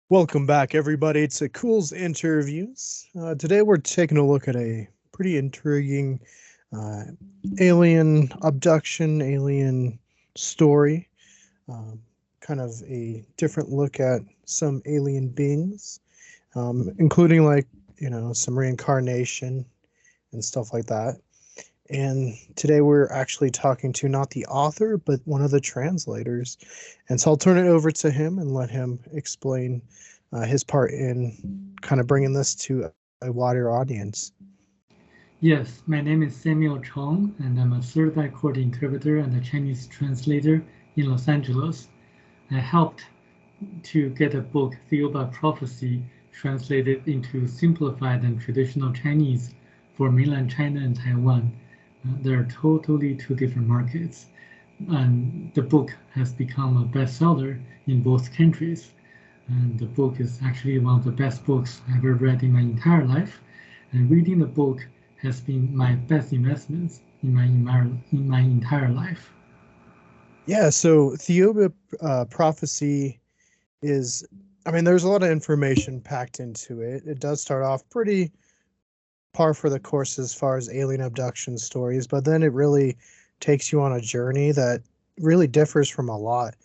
Welcome back, everybody, to Culz Interviews. Today we're taking a look at a pretty intriguing uh, alien abduction, alien story, um, kind of a different look at some alien beings, including some reincarnation and stuff like that. And today we're actually talking to not the author, but one of the translators. And so I'll turn it over to him and let him explain his part in kind of bringing this to a wider audience. Yes, my name is Samuel Chong, and I'm a certified court interpreter and a Chinese translator in Los Angeles. I helped to get a book, Theoba Prophecy, translated into simplified and traditional Chinese for mainland China and Taiwan. There are totally two different markets, and the book has become a bestseller in both countries. And the book is actually one of the best books I ever read in my entire life. And reading the book has been my best investments in my entire life. Yeah, so Theoba prophecy is, I mean, there's a lot of information packed into it. It does start off pretty par for the course as far as alien abduction stories, but then it really takes you on a journey that really differs from a lot.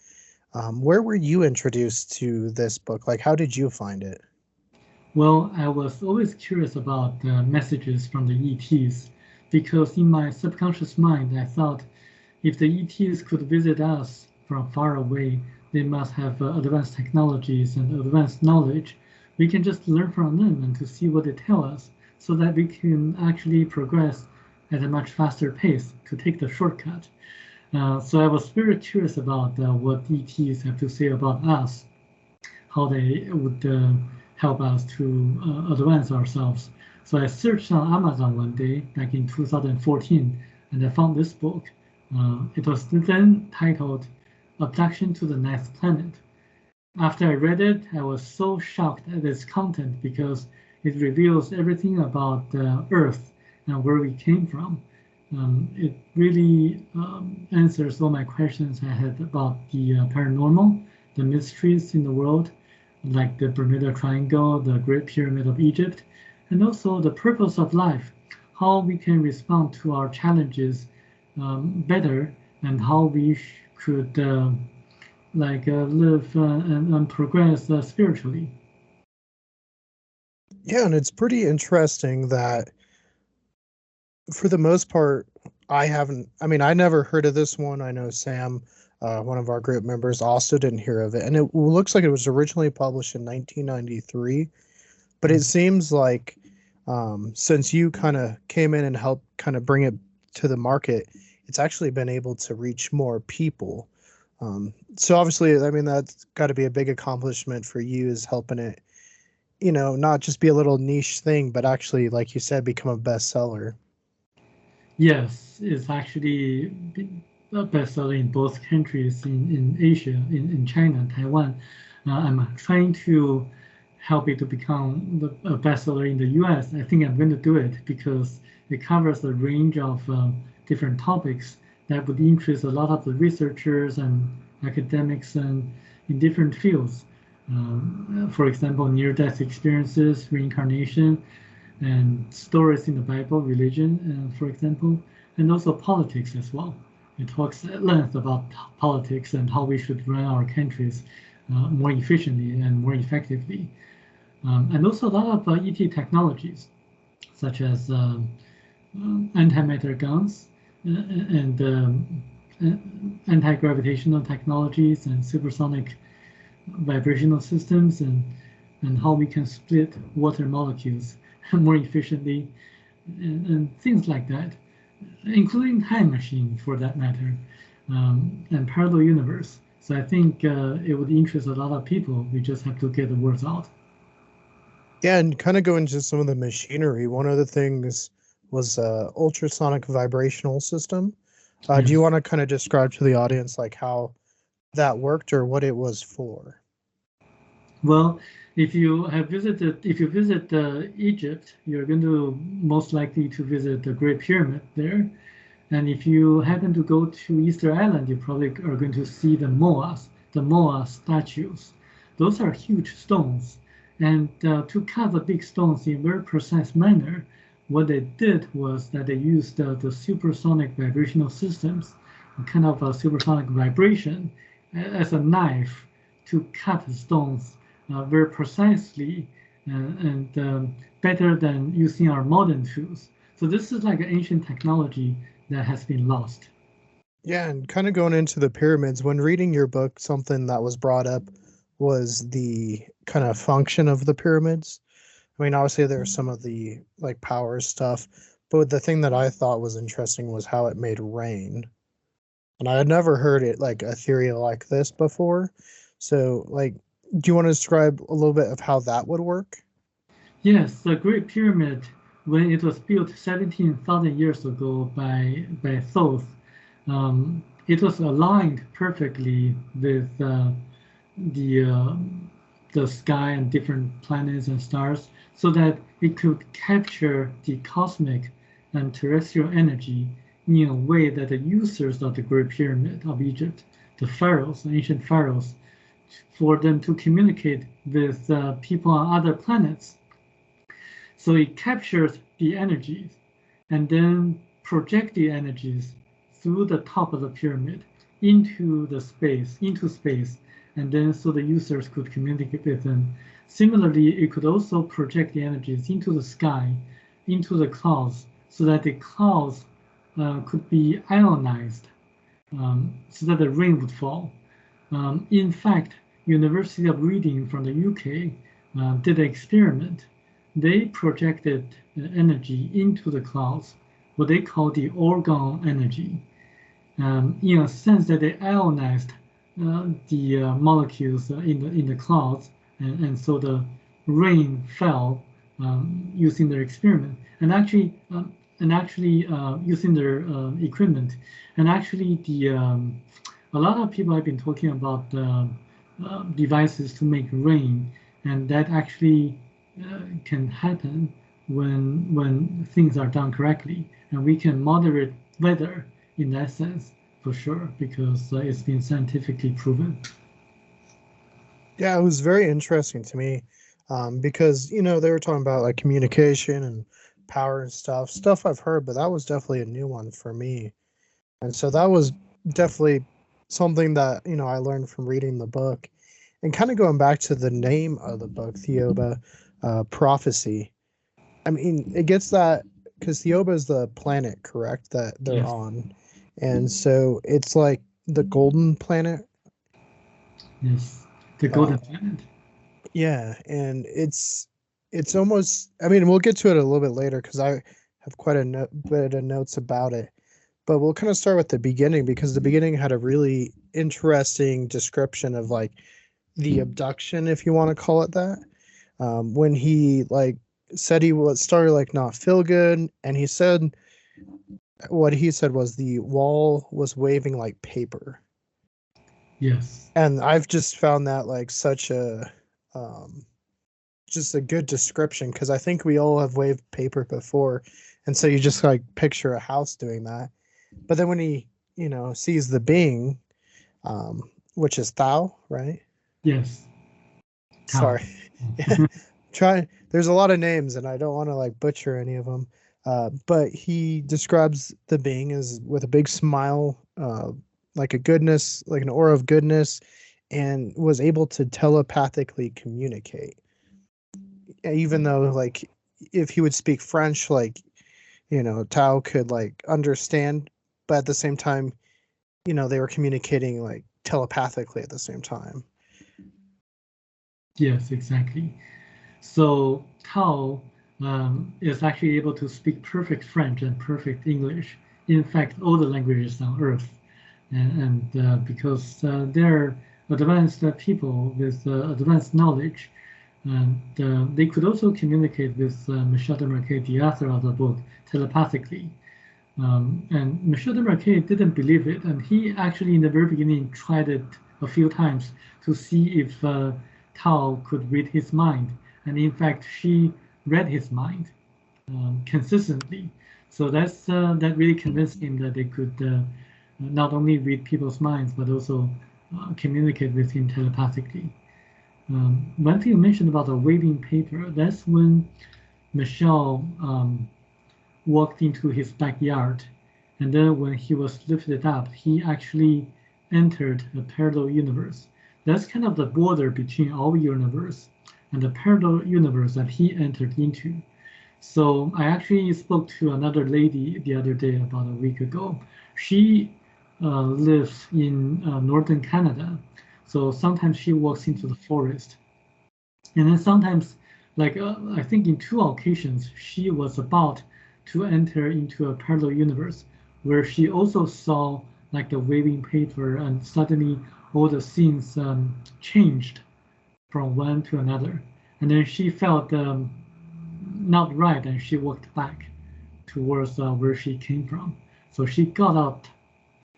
Where were you introduced to this book? Like, how did you find it? Well, I was always curious about the messages from the ETs because in my subconscious mind, I thought if the ETs could visit us from far away, they must have advanced technologies and advanced knowledge. We can just learn from them and to see what they tell us so that we can actually progress at a much faster pace to take the shortcut. So I was very curious about what ETs have to say about us, how they would help us to advance ourselves. So I searched on Amazon one day back in 2014, and I found this book. It was then titled Abduction to the Next Planet. After I read it, I was so shocked at its content because it reveals everything about Earth and where we came from. It really answers all my questions I had about the paranormal, the mysteries in the world, like the Bermuda Triangle, the Great Pyramid of Egypt, and also the purpose of life, how we can respond to our challenges better, and how we could live and progress spiritually. Yeah, and it's pretty interesting that for the most part, I mean, I never heard of this one. I know Sam, one of our group members, also didn't hear of it. And it looks like it was originally published in 1993, but it seems like since you kind of came in and helped kind of bring it to the market, it's actually been able to reach more people. So obviously, I mean, that's got to be a big accomplishment for you, is helping it, not just be a little niche thing, but actually, like you said, become a bestseller. Yes, it's actually a bestseller in both countries in Asia, in China and Taiwan. I'm trying to help it to become a bestseller in the US. I think I'm going to do it because it covers a range of different topics that would interest a lot of the researchers and academics and in different fields. For example, near-death experiences, reincarnation, and stories in the Bible, religion, for example, and also politics as well. It talks at length about politics and how we should run our countries more efficiently and more effectively. And also a lot of ET technologies, such as antimatter guns and anti-gravitational technologies and supersonic vibrational systems and how we can split water molecules more efficiently and things like that, including time machine for that matter, and parallel universe. So I think it would interest a lot of people. We just have to get the words out. Yeah, and kind of go into some of the machinery. One of the things was ultrasonic vibrational system. Do you Yes. want to kind of describe to the audience like how that worked or what it was for? Well, if you visit Egypt, you're going to most likely to visit the Great Pyramid there. And if you happen to go to Easter Island, you probably are going to see the moas statues. those are huge stones. And to cut the big stones in a very precise manner, what they did was that they used the supersonic vibrational systems, a kind of a supersonic vibration, as a knife to cut the stones very precisely and better than using our modern tools. So this is like an ancient technology that has been lost. Yeah, and kind of going into the pyramids, when reading your book, something that was brought up was the kind of function of the pyramids. I mean, obviously there's some of the like power stuff, but the thing that I thought was interesting was how it made rain. And I had never heard it like a theory like this before. So, like, do you want to describe a little bit of how that would work? Yes, the Great Pyramid, when it was built 17,000 years ago by Thoth, it was aligned perfectly with the uh, the sky and different planets and stars, so that it could capture the cosmic and terrestrial energy in a way that the users of the Great Pyramid of Egypt, the pharaohs, the ancient pharaohs, for them to communicate with people on other planets. So it captures the energies and then project the energies through the top of the pyramid into space, and then so the users could communicate with them. Similarly, it could also project the energies into the sky, into the clouds, so that the clouds could be ionized, so that the rain would fall. In fact, University of Reading from the UK did an experiment. They projected energy into the clouds, what they call the orgone energy, in a sense that they ionized the molecules in the clouds, and so the rain fell using their experiment, and actually using their equipment, and actually a lot of people have been talking about devices to make rain, and that actually can happen when things are done correctly, and we can moderate weather in that sense for sure, because it's been scientifically proven. Yeah, it was very interesting to me, because they were talking about like communication and power and stuff I've heard, but that was definitely a new one for me. And so that was definitely something that I learned from reading the book, and kind of going back to the name of the book, Theoba, prophecy. I mean, it gets that because Theoba is the planet, correct, that they're Yes, on, and so it's like the golden planet. yes, the Uh, golden planet. yeah, and it's almost. I mean, we'll get to it a little bit later because I have quite a bit of notes about it. But we'll kind of start with the beginning because the beginning had a really interesting description of like the abduction, if you want to call it that. When he like said he was started like not feel good, and he said what he said was the wall was waving like paper. Yes, And I've just found that like such a um, just a good description because I think we all have waved paper before, and so you just like picture a house doing that. But then when he sees the being, which is Thou, right? yes, Tao. Sorry. Try. There's a lot of names, and I don't want to like butcher any of them. But he describes the being as with a big smile, like a goodness, like an aura of goodness, and was able to telepathically communicate. Even though, like, if he would speak French, like, Tao could like understand, but at the same time, they were communicating like telepathically at the same time. Yes, exactly. So Tao is actually able to speak perfect French and perfect English. In fact, all the languages on Earth, and because they're advanced people with advanced knowledge, and they could also communicate with Michel de Marquet, the author of the book, telepathically. And Michel de Marquet didn't believe it, and he actually, in the very beginning, tried it a few times to see if Tao could read his mind. And in fact, she read his mind consistently. So that really convinced him that they could not only read people's minds, but also communicate with him telepathically. One thing you mentioned about the waving paper, that's when Michelle walked into his backyard. And then when he was lifted up, he actually entered a parallel universe. That's kind of the border between our universe and the parallel universe that he entered into. So I actually spoke to another lady the other day, about a week ago. She lives in northern Canada. So sometimes she walks into the forest. And then sometimes, like I think in 2 occasions, she was about to enter into a parallel universe where she also saw like the waving paper, and suddenly all the scenes changed from one to another. And then she felt not right, and she walked back towards where she came from. So she got out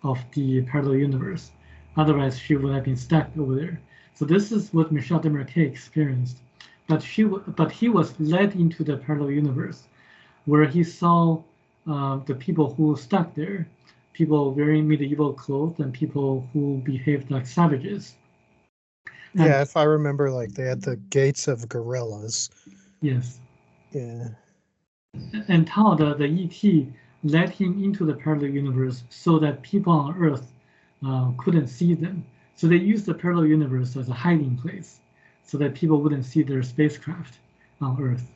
of the parallel universe. Otherwise, she would have been stuck over there. So this is what Michel Desmarquet experienced. But he was led into the parallel universe, where he saw the people who stuck there, people wearing medieval clothes, and people who behaved like savages. Yeah, if I remember, like they had the gates of gorillas. Yes. Yeah. And Tao, the ET, led him into the parallel universe so that people on Earth couldn't see them. So they used the parallel universe as a hiding place so that people wouldn't see their spacecraft on Earth.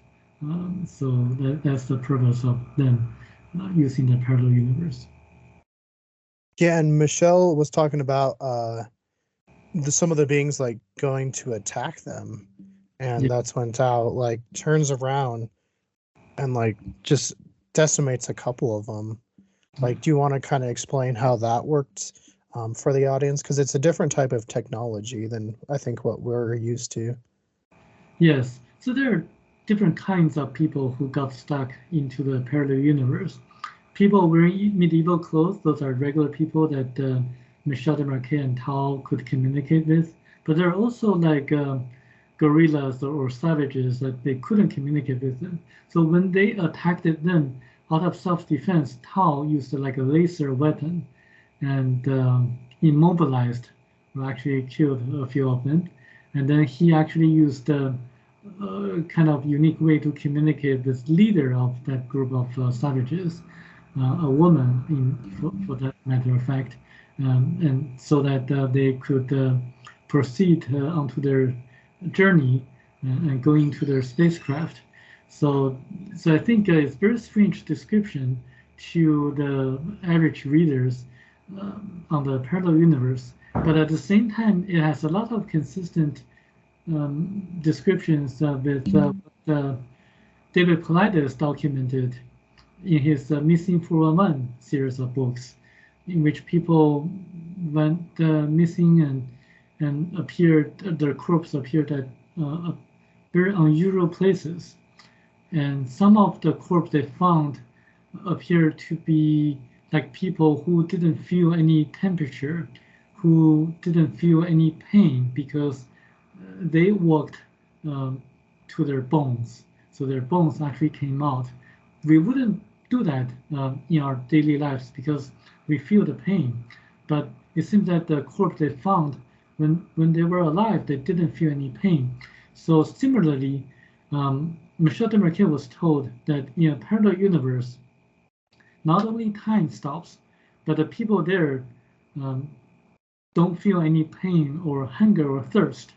So that's the purpose of them using the parallel universe. Yeah, and Michelle was talking about some of the beings like going to attack them, and Yeah. that's when Tao like turns around and like just decimates a couple of them. Like, do you want to kind of explain how that worked for the audience? Because it's a different type of technology than I think what we're used to. Yes. So there are different kinds of people who got stuck into the parallel universe. People wearing medieval clothes, those are regular people that Michel Desmarquet and Tao could communicate with. But there are also like gorillas or savages that they couldn't communicate with them. So when they attacked them out of self-defense, Tao used like a laser weapon and immobilized, or actually killed a few of them. And then he actually used a kind of unique way to communicate with leader of that group of savages, a woman, for that matter of fact, and so that they could proceed onto their journey and go into their spacecraft. So I think it's very strange description to the average readers on the parallel universe, but at the same time, it has a lot of consistent descriptions with David Paulides documented in his Missing 411 series of books, in which people went missing and appeared, their corpse appeared at very unusual places. And some of the corpse they found appeared to be like people who didn't feel any temperature, who didn't feel any pain because they walked to their bones. So their bones actually came out. We wouldn't do that in our daily lives because we feel the pain. But it seems that the corpse they found, when they were alive, they didn't feel any pain. So similarly, Michel Desmarquet was told that in a parallel universe, not only time stops, but the people there um, don't feel any pain or hunger or thirst.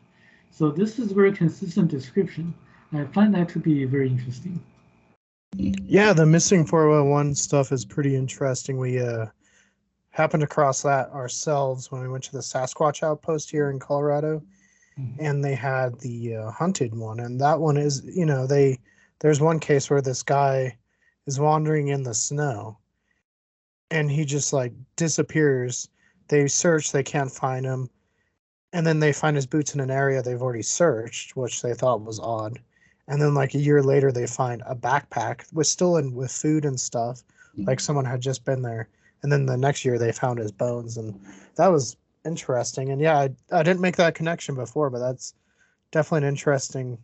So this is very consistent description. I find that to be very interesting. Yeah, the missing 401 stuff is pretty interesting. We happened across that ourselves when we went to the Sasquatch outpost here in Colorado, and they had the hunted one, and that one is, there's one case where this guy is wandering in the snow and he just like disappears. They search, they can't find him, and then they find his boots in an area they've already searched, which they thought was odd. And then like a year later they find a backpack with still in with food and stuff, like someone had just been there. And then the next year they found his bones, and that was interesting. And yeah, I didn't make that connection before, but that's definitely an interesting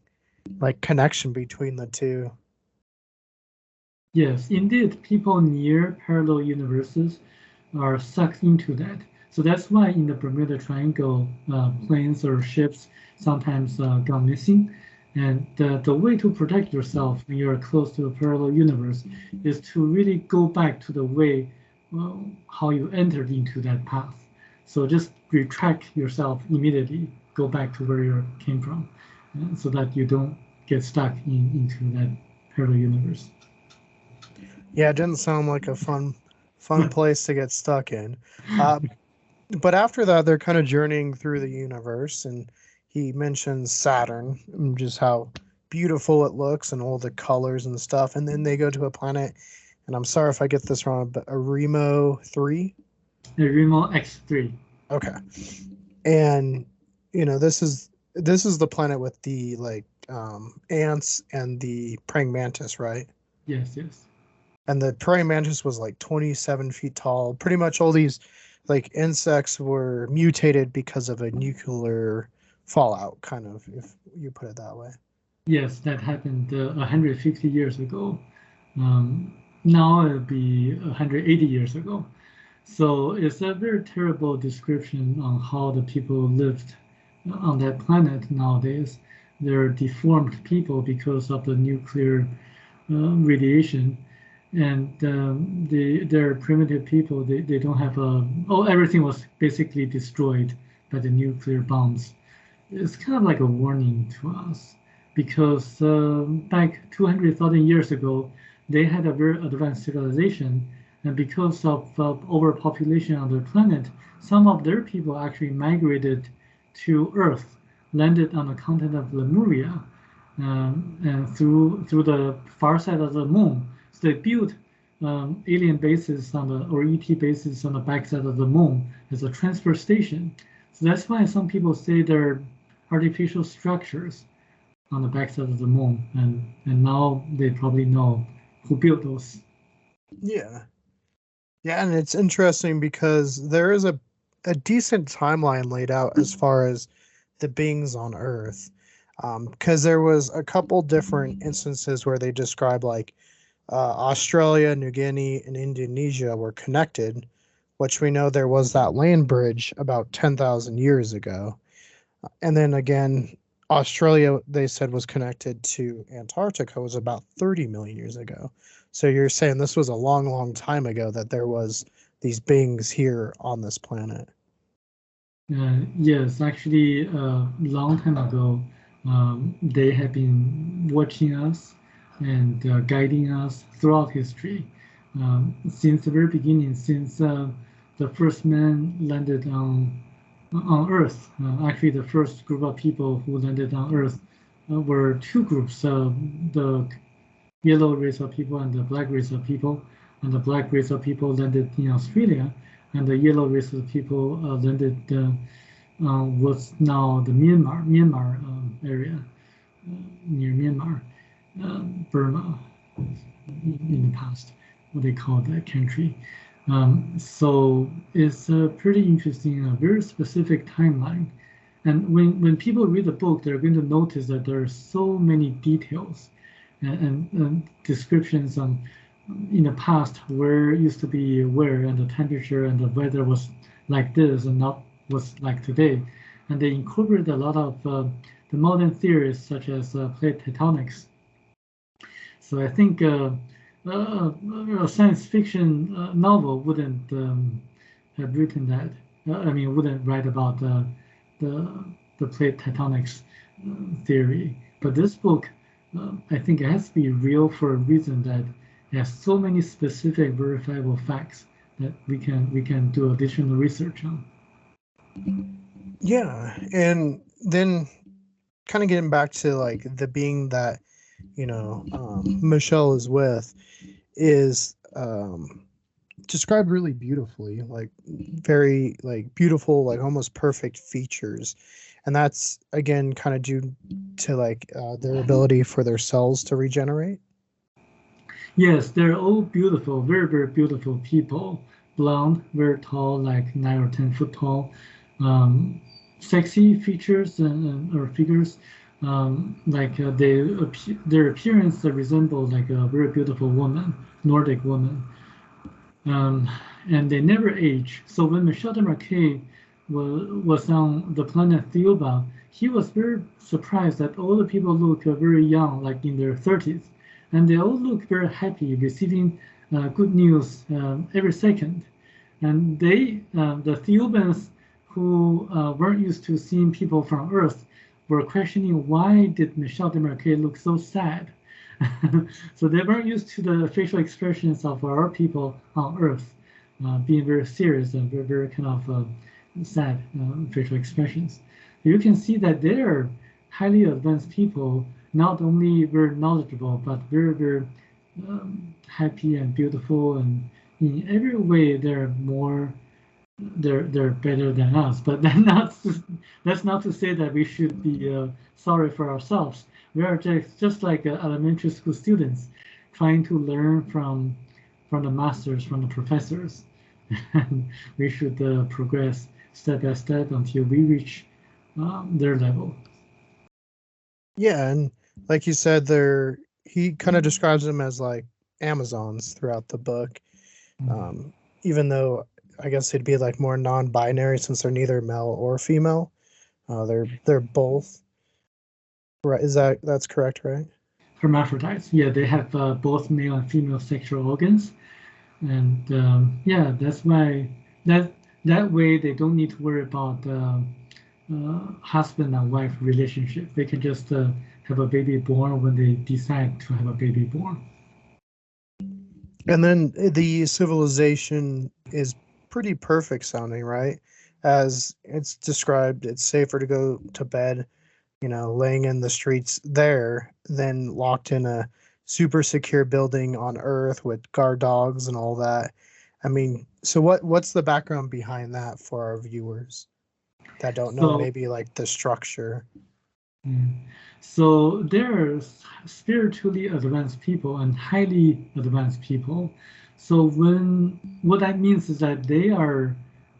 like connection between the two. Yes, indeed, people near parallel universes are sucked into that. So that's why in the Bermuda Triangle, planes or ships sometimes gone missing. And the way to protect yourself when you're close to a parallel universe is to really go back to the way how you entered into that path. So just retract yourself immediately, go back to where you came from, so that you don't get stuck into that parallel universe. Yeah, it didn't sound like a fun place to get stuck in. But after that, they're kind of journeying through the universe, and he mentions Saturn and just how beautiful it looks and all the colors and stuff. And then they go to a planet, and I'm sorry if I get this wrong, but Arimo 3. Remo X3. Okay. And this is the planet with the ants and the praying mantis, right? Yes, yes. And the praying mantis was like 27 feet tall. Pretty much all these like insects were mutated because of a nuclear fallout, kind of, if you put it that way. Yes, that happened 150 years ago. Now it'll be 180 years ago. So it's a very terrible description on how the people lived on that planet nowadays. They're deformed people because of the nuclear radiation, and they're primitive people. They don't have everything was basically destroyed by the nuclear bombs. It's kind of like a warning to us because back 200,000 years ago, they had a very advanced civilization, and because of overpopulation on the planet, some of their people actually migrated to Earth, landed on the continent of Lemuria, and through the far side of the moon. So they built alien bases or ET bases on the backside of the moon as a transfer station. So that's why some people say they're artificial structures on the backside of the moon, and now they probably know who built those. Yeah. Yeah, and it's interesting because there is a decent timeline laid out as far as the beings on Earth. Because there was a couple different instances where they describe like Australia, New Guinea, and Indonesia were connected, which we know there was that land bridge about 10,000 years ago. And then again, Australia, they said, was connected to Antarctica was about 30 million years ago. So you're saying this was a long, long time ago that there was these beings here on this planet. Yes, actually, a long time ago, they have been watching us and guiding us throughout history. Since the very beginning, since the first man landed on Earth. Actually, the first group of people who landed on Earth were two groups: the yellow race of people and the black race of people. And the black race of people landed in Australia, and the yellow race of people landed what's now the Myanmar area near Myanmar, Burma in the past, what they called that country. So it's a pretty interesting, very specific timeline. And when people read the book, they're going to notice that there are so many details and descriptions on in the past where it used to be where, and the temperature and the weather was like this and not was like today. And they incorporate a lot of the modern theories such as plate tectonics. So I think a science fiction novel wouldn't have written that. Wouldn't write about the plate tectonics theory. But this book, I think, it has to be real for a reason that it has so many specific, verifiable facts that we can do additional research on. Yeah, and then kind of getting back to like the being that Michelle is with is described really beautifully, like very like beautiful, like almost perfect features, and that's again kind of due to like their ability for their cells to regenerate. Yes, they're all beautiful, very, very beautiful people. Blonde, very tall, like 9 or 10 foot tall. Sexy features or figures. Their appearance resemble like a very beautiful woman, Nordic woman. And they never age. So when Michel de Marquet was on the planet Theoba, he was very surprised that all the people look very young, like in their 30s, and they all look very happy, receiving good news every second. And the Theobans who weren't used to seeing people from Earth were questioning why did Michel de Marquet look so sad. So they weren't used to the facial expressions of our people on Earth, being very serious and very, very kind of sad facial expressions. You can see that they're highly advanced people, not only very knowledgeable, but very, very happy and beautiful, and in every way they're better than us. But that's not to say that we should be sorry for ourselves. We are just like elementary school students trying to learn from the masters, from the professors. And we should progress step by step until we reach their level. Yeah, and like you said, he kind of describes them as like Amazons throughout the book. Even though I guess it'd be like more non-binary since they're neither male or female. They're both. Right? That's correct, right? Hermaphrodites. Yeah, they have both male and female sexual organs, and yeah, that's why that way they don't need to worry about husband and wife relationship. They can just have a baby born when they decide to have a baby born. And then the civilization is pretty perfect sounding, right? As it's described, it's safer to go to bed, laying in the streets there than locked in a super secure building on Earth with guard dogs and all that. I mean, so what's the background behind that for our viewers that don't know So, maybe like the structure? so there's spiritually advanced people and highly advanced people. So what that means is that they are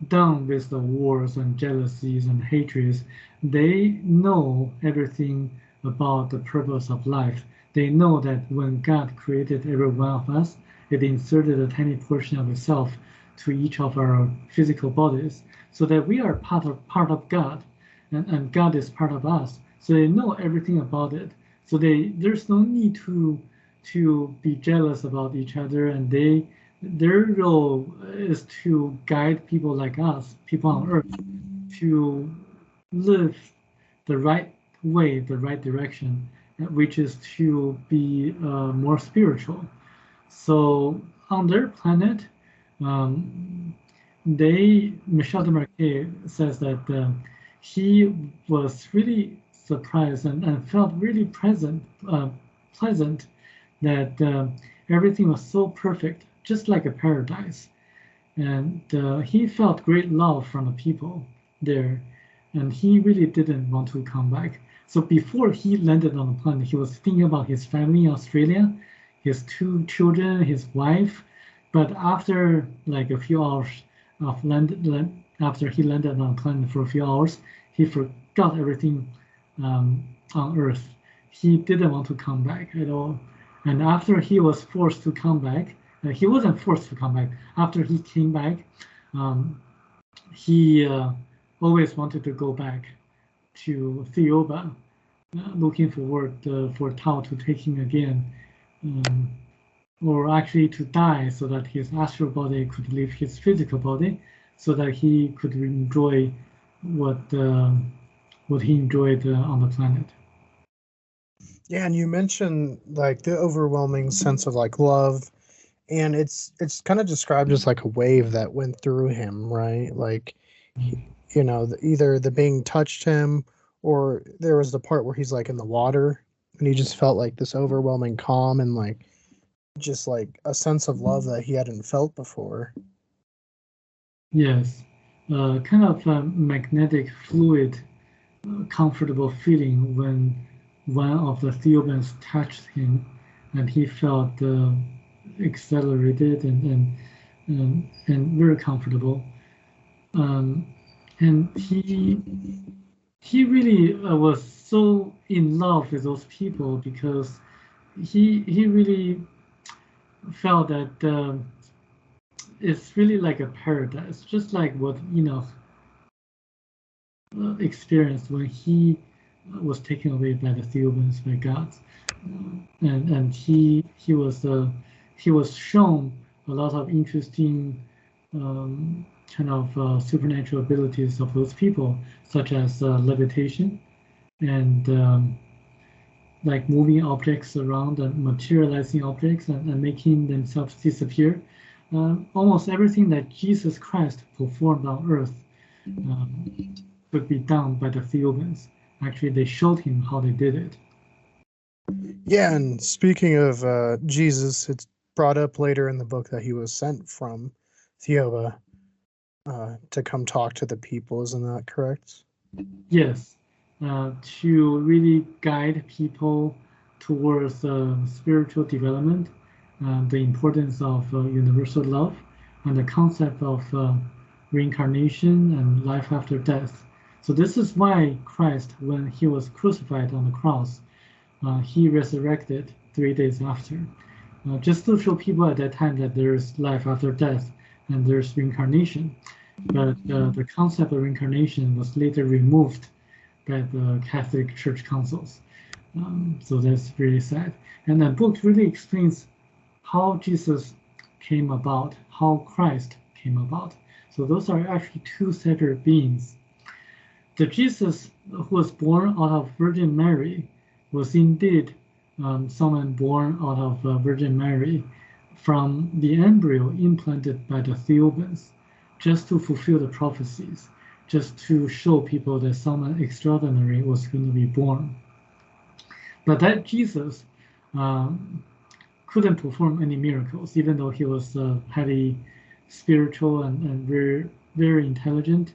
done with the wars and jealousies and hatreds. They know everything about the purpose of life. They know that when God created every one of us, it inserted a tiny portion of itself to each of our physical bodies, so that we are part of God, and God is part of us. So they know everything about it. So there's no need to be jealous about each other, and their role is to guide people like us, people on Earth, to live the right way, the right direction, which is to be more spiritual. So on their planet, um, Michel de Marquet says that he was really surprised and felt really pleasant that everything was so perfect, just like a paradise. And he felt great love from the people there, and he really didn't want to come back. So before he landed on the planet, he was thinking about his family in Australia, his two children, his wife. But after like a few hours of after he landed on the planet for a few hours, he forgot everything on Earth. He didn't want to come back at all. And after he was forced to come back, he wasn't forced to come back. After he came back, he always wanted to go back to Theoba, looking forward for Tao to take him again, or actually to die so that his astral body could leave his physical body, so that he could enjoy what he enjoyed on the planet. Yeah, and you mentioned like the overwhelming sense of like love, and it's kind of described as like a wave that went through him, right? Like, either the being touched him, or there was the part where he's like in the water, and he just felt like this overwhelming calm and like just like a sense of love that he hadn't felt before. Yes, kind of a magnetic fluid, comfortable feeling when one of the Theobans touched him, and he felt accelerated and very comfortable. Um, and he really was so in love with those people, because he really felt that it's really like a paradise, just like what experienced when he was taken away by the Theophans, by gods, and he was shown a lot of interesting kind of supernatural abilities of those people, such as levitation and like moving objects around and materializing objects and making themselves disappear. Almost everything that Jesus Christ performed on earth could be done by the Theophans. Actually, they showed him how they did it. Yeah, and speaking of Jesus, it's brought up later in the book that he was sent from Theoba to come talk to the people. Isn't that correct? Yes, to really guide people towards spiritual development, the importance of universal love, and the concept of reincarnation and life after death. So this is why Christ, when he was crucified on the cross, he resurrected 3 days after, just to show people at that time that there's life after death and there's reincarnation. But the concept of reincarnation was later removed by the Catholic Church councils. So that's really sad. And the book really explains how Jesus came about, how Christ came about. So those are actually two separate beings. The Jesus who was born out of Virgin Mary was indeed someone born out of Virgin Mary from the embryo implanted by the Theophans, just to fulfill the prophecies, just to show people that someone extraordinary was going to be born. But that Jesus couldn't perform any miracles, even though he was highly spiritual and very, very intelligent,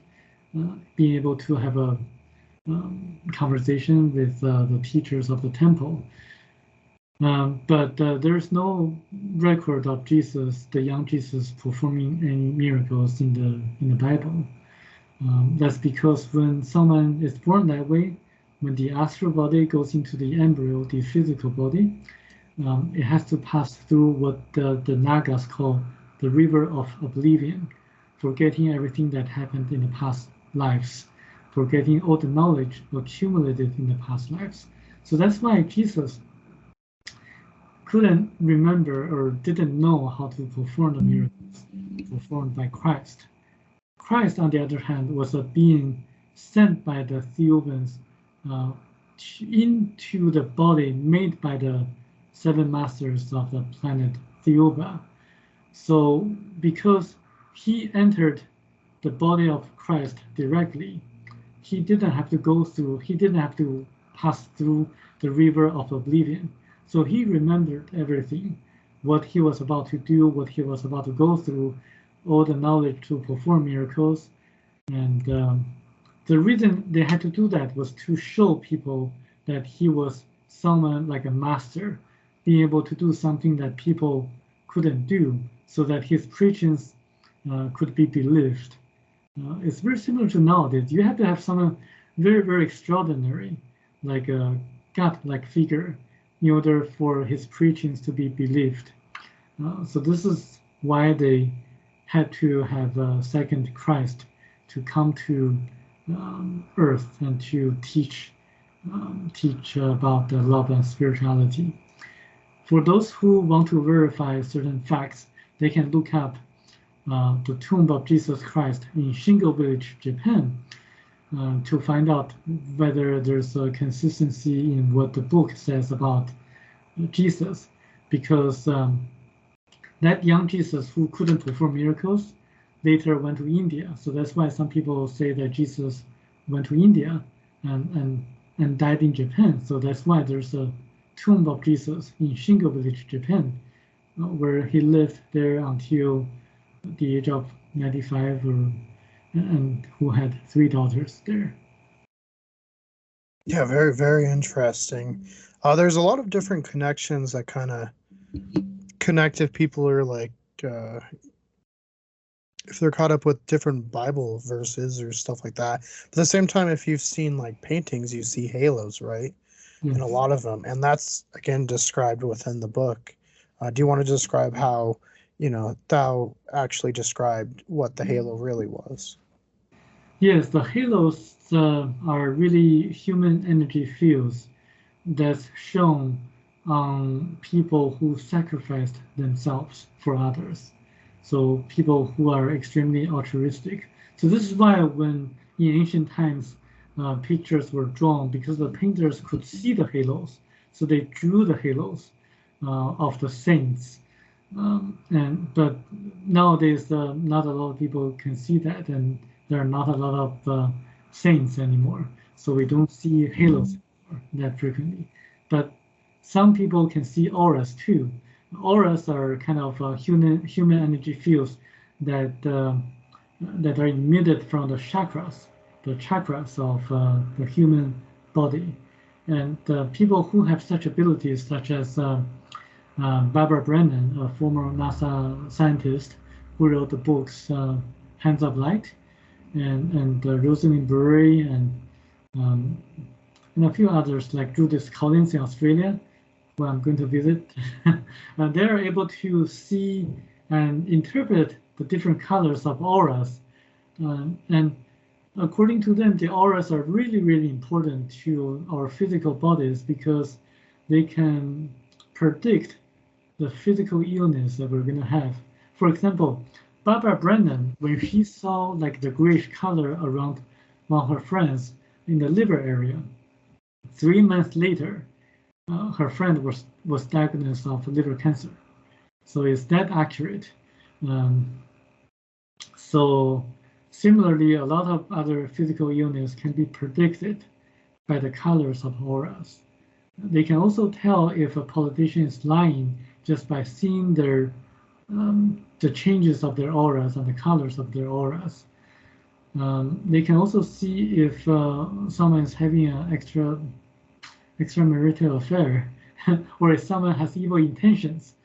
being able to have a conversation with the teachers of the temple. But there's no record of Jesus, the young Jesus, performing any miracles in the Bible. That's because when someone is born that way, when the astral body goes into the embryo, the physical body, it has to pass through what the Nagas call the river of oblivion, forgetting everything that happened in the past lives, forgetting all the knowledge accumulated in the past lives. So that's why Jesus couldn't remember or didn't know how to perform the miracles performed by Christ. Christ, on the other hand, was a being sent by the Theophans into the body made by the seven masters of the planet Theoba. So because he entered the body of Christ directly, he didn't have to pass through the river of oblivion. So he remembered everything, what he was about to do, what he was about to go through, all the knowledge to perform miracles. And the reason they had to do that was to show people that he was someone like a master, being able to do something that people couldn't do, so that his preachings could be believed. It's very similar to nowadays. You have to have someone very, very extraordinary, like a God-like figure, in order for his preachings to be believed. So this is why they had to have a second Christ to come to earth and to teach about the love and spirituality. For those who want to verify certain facts, they can look up the tomb of Jesus Christ in Shingo Village, Japan, to find out whether there's a consistency in what the book says about Jesus, because that young Jesus who couldn't perform miracles later went to India. So that's why some people say that Jesus went to India and died in Japan. So that's why there's a tomb of Jesus in Shingo Village, Japan, where he lived there until the age of 95, and who had 3 daughters there. Yeah, very, very interesting. There's a lot of different connections that kind of connect if people are like, if they're caught up with different Bible verses or stuff like that. But at the same time, if you've seen like paintings, you see halos, right? Yes. And a lot of them. And that's, again, described within the book. Do you want to describe how, thou actually described what the halo really was? Yes, the halos are really human energy fields that's shown on people who sacrificed themselves for others. So people who are extremely altruistic. So this is why when in ancient times pictures were drawn, because the painters could see the halos, so they drew the halos of the saints. But nowadays, not a lot of people can see that, and there are not a lot of saints anymore. So we don't see halos that frequently. But some people can see auras too. Auras are kind of human energy fields that that are emitted from the chakras of the human body. And people who have such abilities, such as Barbara Brennan, a former NASA scientist who wrote the books Hands of Light, and Rosalind Bury, um, and a few others like Judith Collins in Australia, who I'm going to visit. They're able to see and interpret the different colors of auras. And according to them, the auras are really, really important to our physical bodies because they can predict the physical illness that we're going to have. For example, Barbara Brennan, when she saw like the grayish color around one of her friends in the liver area, 3 months later, her friend was diagnosed of liver cancer. So is that accurate? So similarly, a lot of other physical illness can be predicted by the colors of auras. They can also tell if a politician is lying just by seeing their the changes of their auras and the colors of their auras. They can also see if someone is having an extramarital affair or if someone has evil intentions.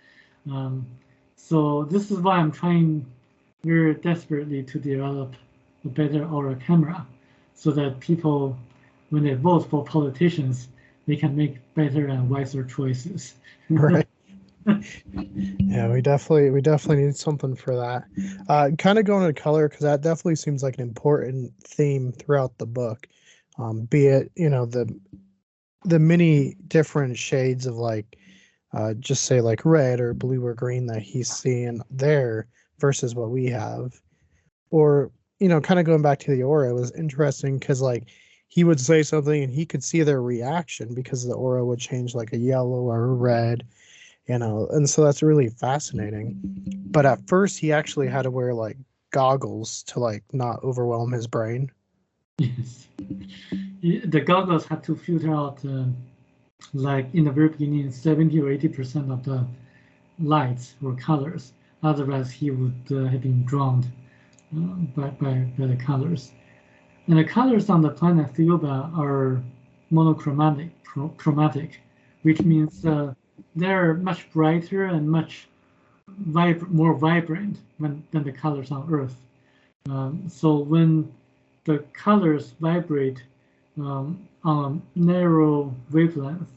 So this is why I'm trying very desperately to develop a better aura camera so that people, when they vote for politicians, they can make better and wiser choices. Right. Yeah, we definitely need something for that. Kind of going to color because that definitely seems like an important theme throughout the book. Be it the many different shades of like just say like red or blue or green that he's seeing there versus what we have, or kind of going back to the aura, it was interesting because like he would say something and he could see their reaction because the aura would change like a yellow or a red, and so that's really fascinating. But at first he actually had to wear like goggles to like not overwhelm his brain. Yes, the goggles had to filter out like in the very beginning 70 or 80% of the lights or colors, otherwise he would have been drowned by the colors. And the colors on the planet Theoba are chromatic, which means they're much brighter and much more vibrant than the colors on Earth. So when the colors vibrate on a narrow wavelength,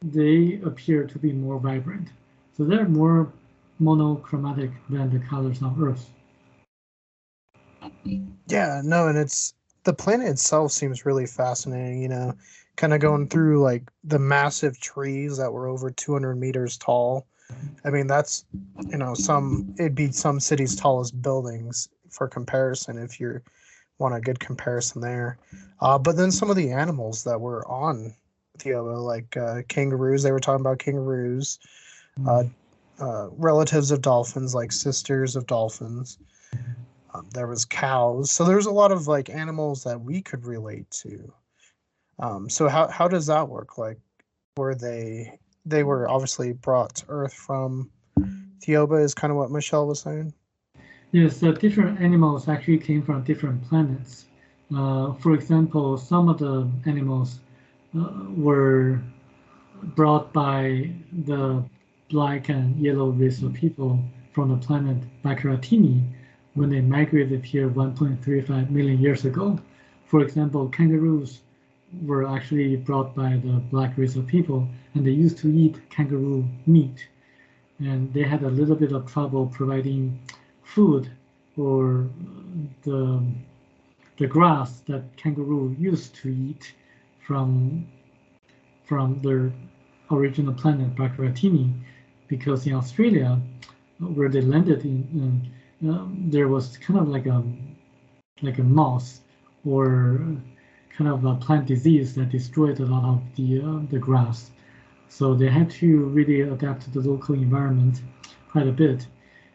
they appear to be more vibrant. So they're more monochromatic than the colors on Earth. Yeah, no, and it's the planet itself seems really fascinating, kind of going through like the massive trees that were over 200 meters tall. I mean, that's, it'd be some cities' tallest buildings for comparison if you want a good comparison there. But then some of the animals that were on Theoba, like kangaroos, they were talking about kangaroos, relatives of dolphins, like sisters of dolphins. There was cows. So there's a lot of like animals that we could relate to. So how does that work? Like, were they were obviously brought to Earth from Theoba is kind of what Michelle was saying. Yes, different animals actually came from different planets. For example, some of the animals were brought by the black and yellow race of people from the planet Baccaratini when they migrated here 1.35 million years ago. For example, kangaroos were actually brought by the black race of people, and they used to eat kangaroo meat. And they had a little bit of trouble providing food for the the grass that kangaroo used to eat from their original planet Bacteratini, because in Australia, where they landed there was kind of like a moss or kind of a plant disease that destroyed a lot of the grass. So they had to really adapt to the local environment quite a bit.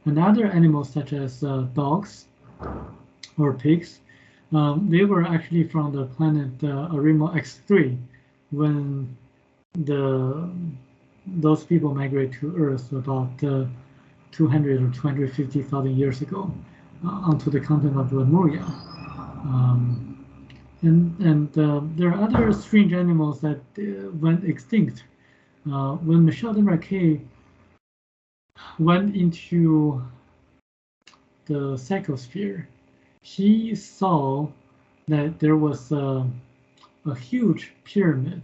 And other animals such as dogs or pigs, they were actually from the planet Arimo X3 when those people migrate to Earth about 200 or 250,000 years ago onto the continent of Lemuria. And there are other strange animals that went extinct. When Michel Desmarquet went into the psychosphere, he saw that there was a huge pyramid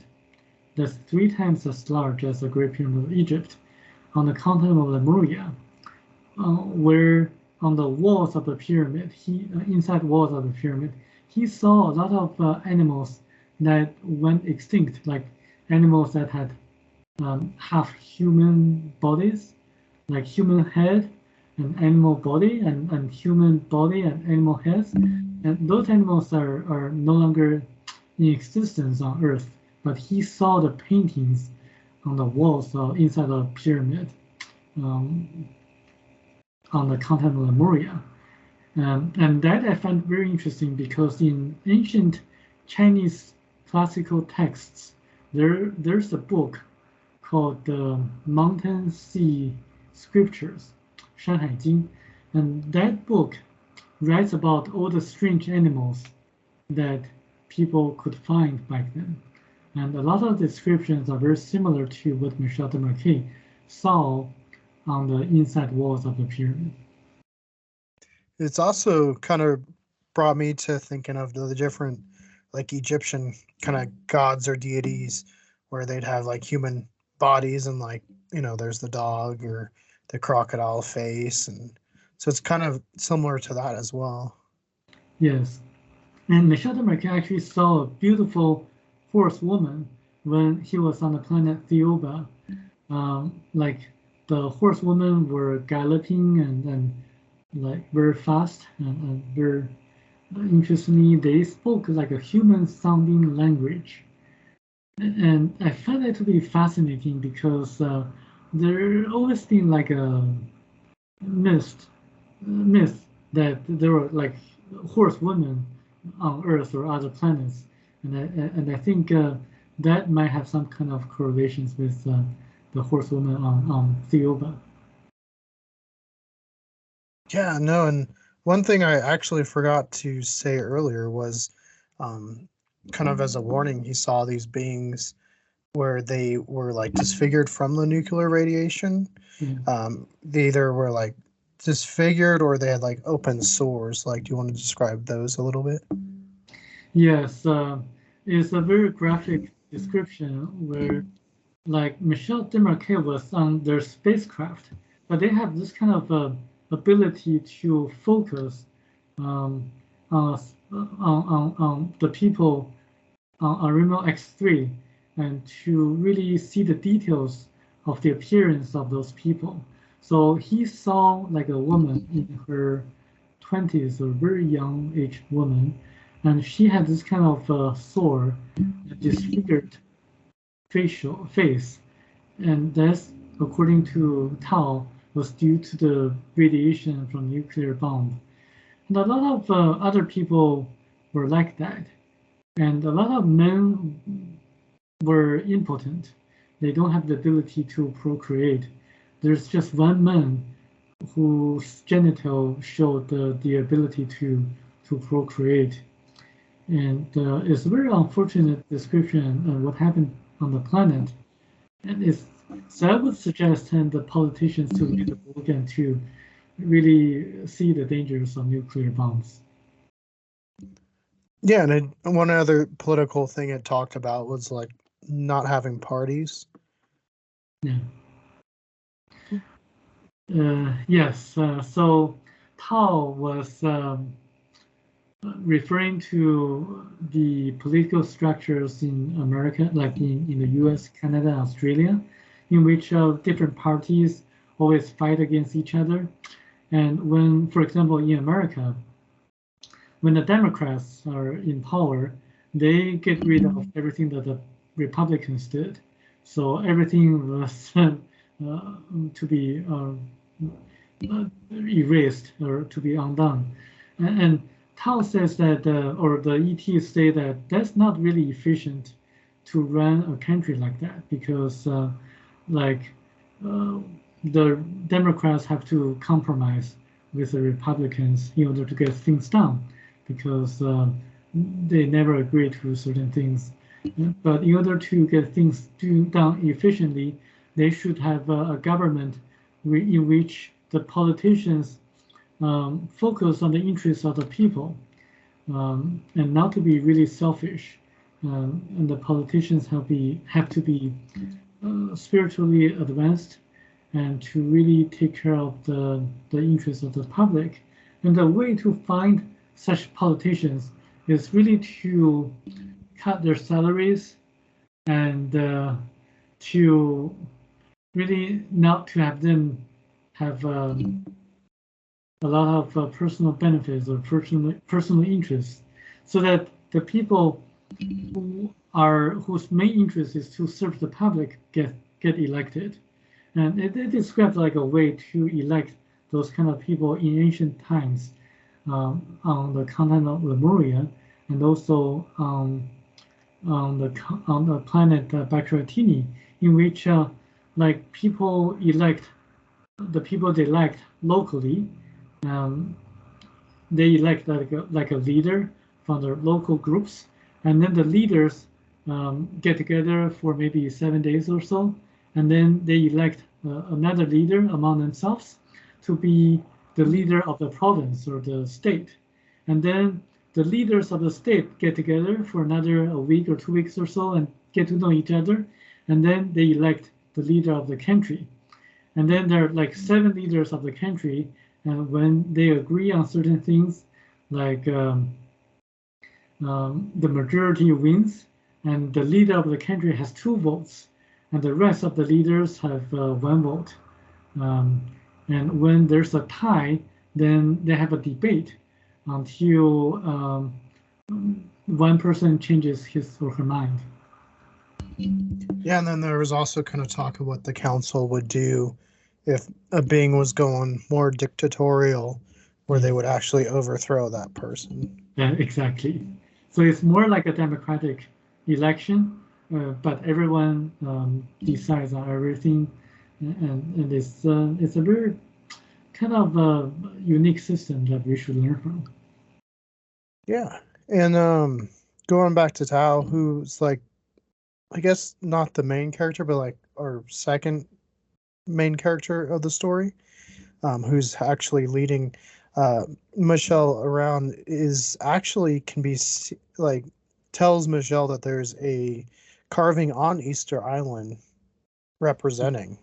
that's 3 times as large as the Great Pyramid of Egypt on the continent of Lemuria, where on the walls of the pyramid, inside walls of the pyramid, he saw a lot of animals that went extinct, like animals that had half human bodies, like human head and animal body, and human body and animal heads. And those animals are no longer in existence on Earth, but he saw the paintings on the walls inside the pyramid on the continent of Lemuria. And that I find very interesting because in ancient Chinese classical texts, there's a book called the Mountain Sea Scriptures, 山海经, and that book writes about all the strange animals that people could find back then. And a lot of descriptions are very similar to what Michel Desmarquet saw on the inside walls of the pyramid. It's also kind of brought me to thinking of the different like Egyptian kind of gods or deities where they'd have like human bodies and like, there's the dog or the crocodile face. And so it's kind of similar to that as well. Yes. And Michel Desmarquet actually saw a beautiful horsewoman when he was on the planet Theoba. Like the horsewomen were galloping and like very fast and very interestingly, they spoke like a human sounding language. And I find that to be fascinating because there always been like a myth that there were like horsewomen on Earth or other planets, and I think that might have some kind of correlations with the horsewoman on Theoba. Yeah, no, and one thing I actually forgot to say earlier was kind of as a warning, he saw these beings where they were like disfigured from the nuclear radiation. Yeah. They either were like disfigured or they had like open sores. Like, do you want to describe those a little bit? Yes, it's a very graphic description where, like, Michel Desmarquet was on their spacecraft, but they have this kind of ability to focus um, on, on the people on Arimo X3 and to really see the details of the appearance of those people. So he saw like a woman in her 20s, a very young age woman, and she had this kind of sore, disfigured face, and that's according to Tao was due to the radiation from nuclear bomb. And a lot of other people were like that, and a lot of men were impotent. They don't have the ability to procreate. There's just one man whose genital showed the ability to procreate. And it's a very unfortunate description of what happened on the planet. And so I would suggest the politicians to read the book and to really see the dangers of nuclear bombs. Yeah, and one other political thing it talked about was like not having parties. Yeah. Yes. So Tao was referring to the political structures in America, like in the US, Canada, Australia, in which different parties always fight against each other. And when, for example, in America, when the Democrats are in power, they get rid of everything that the Republicans did. So everything was to be erased or to be undone. And Tao says that, or the ETs say that that's not really efficient to run a country like that because, like, the Democrats have to compromise with the Republicans in order to get things done because they never agree to certain things. But in order to get things done efficiently, they should have a government in which the politicians focus on the interests of the people and not to be really selfish. And the politicians have to be spiritually advanced and to really take care of the interests of the public. And the way to find such politicians is really to cut their salaries and to really not to have them have a lot of personal benefits or personal interests, so that the people whose main interest is to serve the public get elected. And it describes like a way to elect those kind of people in ancient times on the continent of Lemuria and also on the planet Bacteratini, in which like people elect the people they elect locally. They elect like a leader from the local groups, and then the leaders get together for maybe 7 days or so, and then they elect another leader among themselves to be the leader of the province or the state. And then the leaders of the state get together for another a week or 2 weeks or so and get to know each other, and then they elect the leader of the country. And then there are like 7 leaders of the country, and when they agree on certain things, like the majority wins, and the leader of the country has 2 votes, and the rest of the leaders have 1 vote. And when there's a tie, then they have a debate until one person changes his or her mind. Yeah, and then there was also kind of talk of what the council would do if a being was going more dictatorial, where they would actually overthrow that person. Yeah, exactly. So it's more like a democratic election, but everyone decides on everything, and it's a very kind of unique system that we should learn from. Yeah, and going back to Tao, who's like, I guess not the main character, but like our second main character of the story, who's actually leading Michelle around, is actually can be like tells Michelle that there's a carving on Easter Island representing.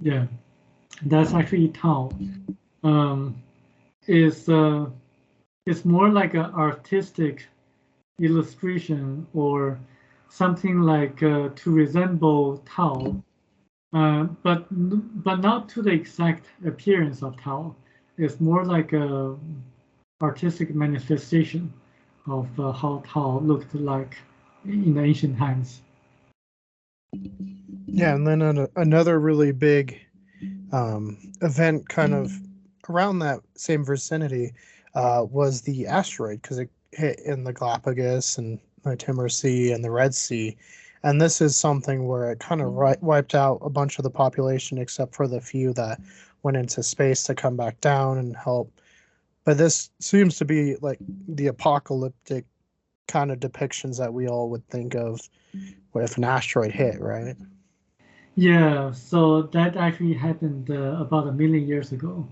Yeah, that's actually Tao. It's more like an artistic illustration or something like to resemble Tao, but not to the exact appearance of Tao. It's more like a artistic manifestation of how Tao looked like in the ancient times. Yeah, and then another really big event kind of around that same vicinity was the asteroid, because it hit in the Galapagos and the Timor Sea and the Red Sea. And this is something where it kind of wiped out a bunch of the population, except for the few that went into space to come back down and help. But this seems to be like the apocalyptic kind of depictions that we all would think of if an asteroid hit, right? Yeah, so that actually happened about 1 million years ago,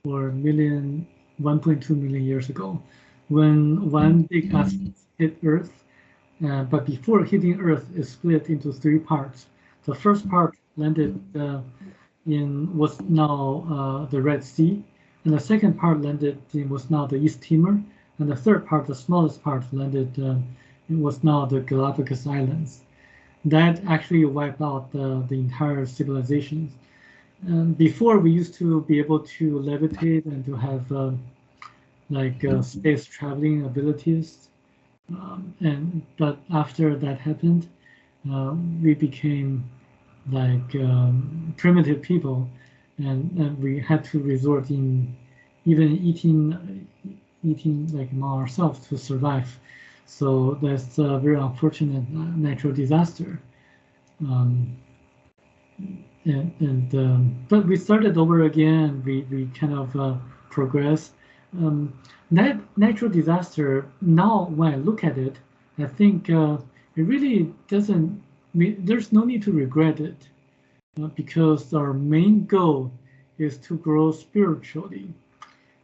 or 1.2 million years ago, when one big asteroid hit Earth. But before hitting Earth, it split into 3 parts. The first part landed in what's now the Red Sea, and the second part landed in what's now the East Timor, and the third part, the smallest part, landed. It was now the Galapagos Islands. That actually wiped out the entire civilizations. And before, we used to be able to levitate and to have space traveling abilities. But after that happened, we became like primitive people, and we had to resort in even eating like among ourselves to survive. So that's a very unfortunate natural disaster. But we started over again. We kind of progressed. That natural disaster, now when I look at it, I think it really doesn't. There's no need to regret it, because our main goal is to grow spiritually,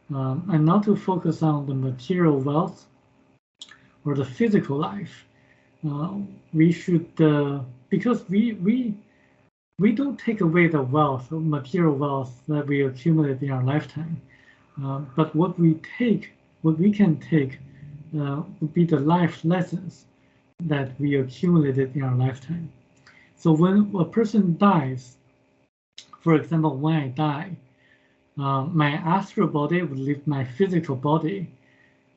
and not to focus on the material wealth or the physical life. We should, because we don't take away the wealth, material wealth that we accumulate in our lifetime. But what we can take, would be the life lessons that we accumulated in our lifetime. So when a person dies, for example, when I die, my astral body would leave my physical body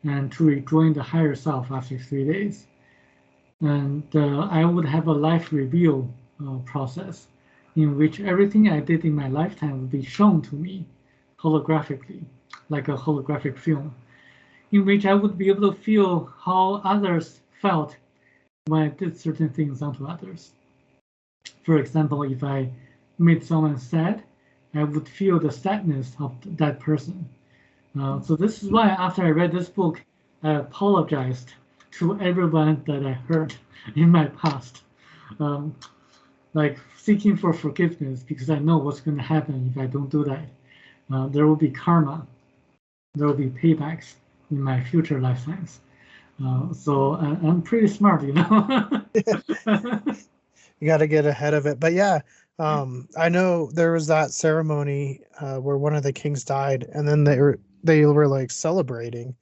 and to rejoin the higher self after 3 days. And I would have a life review process in which everything I did in my lifetime would be shown to me holographically, like a holographic film, in which I would be able to feel how others felt when I did certain things onto others. For example, if I made someone sad, I would feel the sadness of that person. So this is why after I read this book, I apologized to everyone that I hurt in my past, like seeking for forgiveness, because I know what's going to happen if I don't do that. There will be karma, there will be paybacks in my future lifetimes. So I'm pretty smart, you know. You got to get ahead of it. But yeah, I know there was that ceremony where one of the kings died, and then they were like celebrating,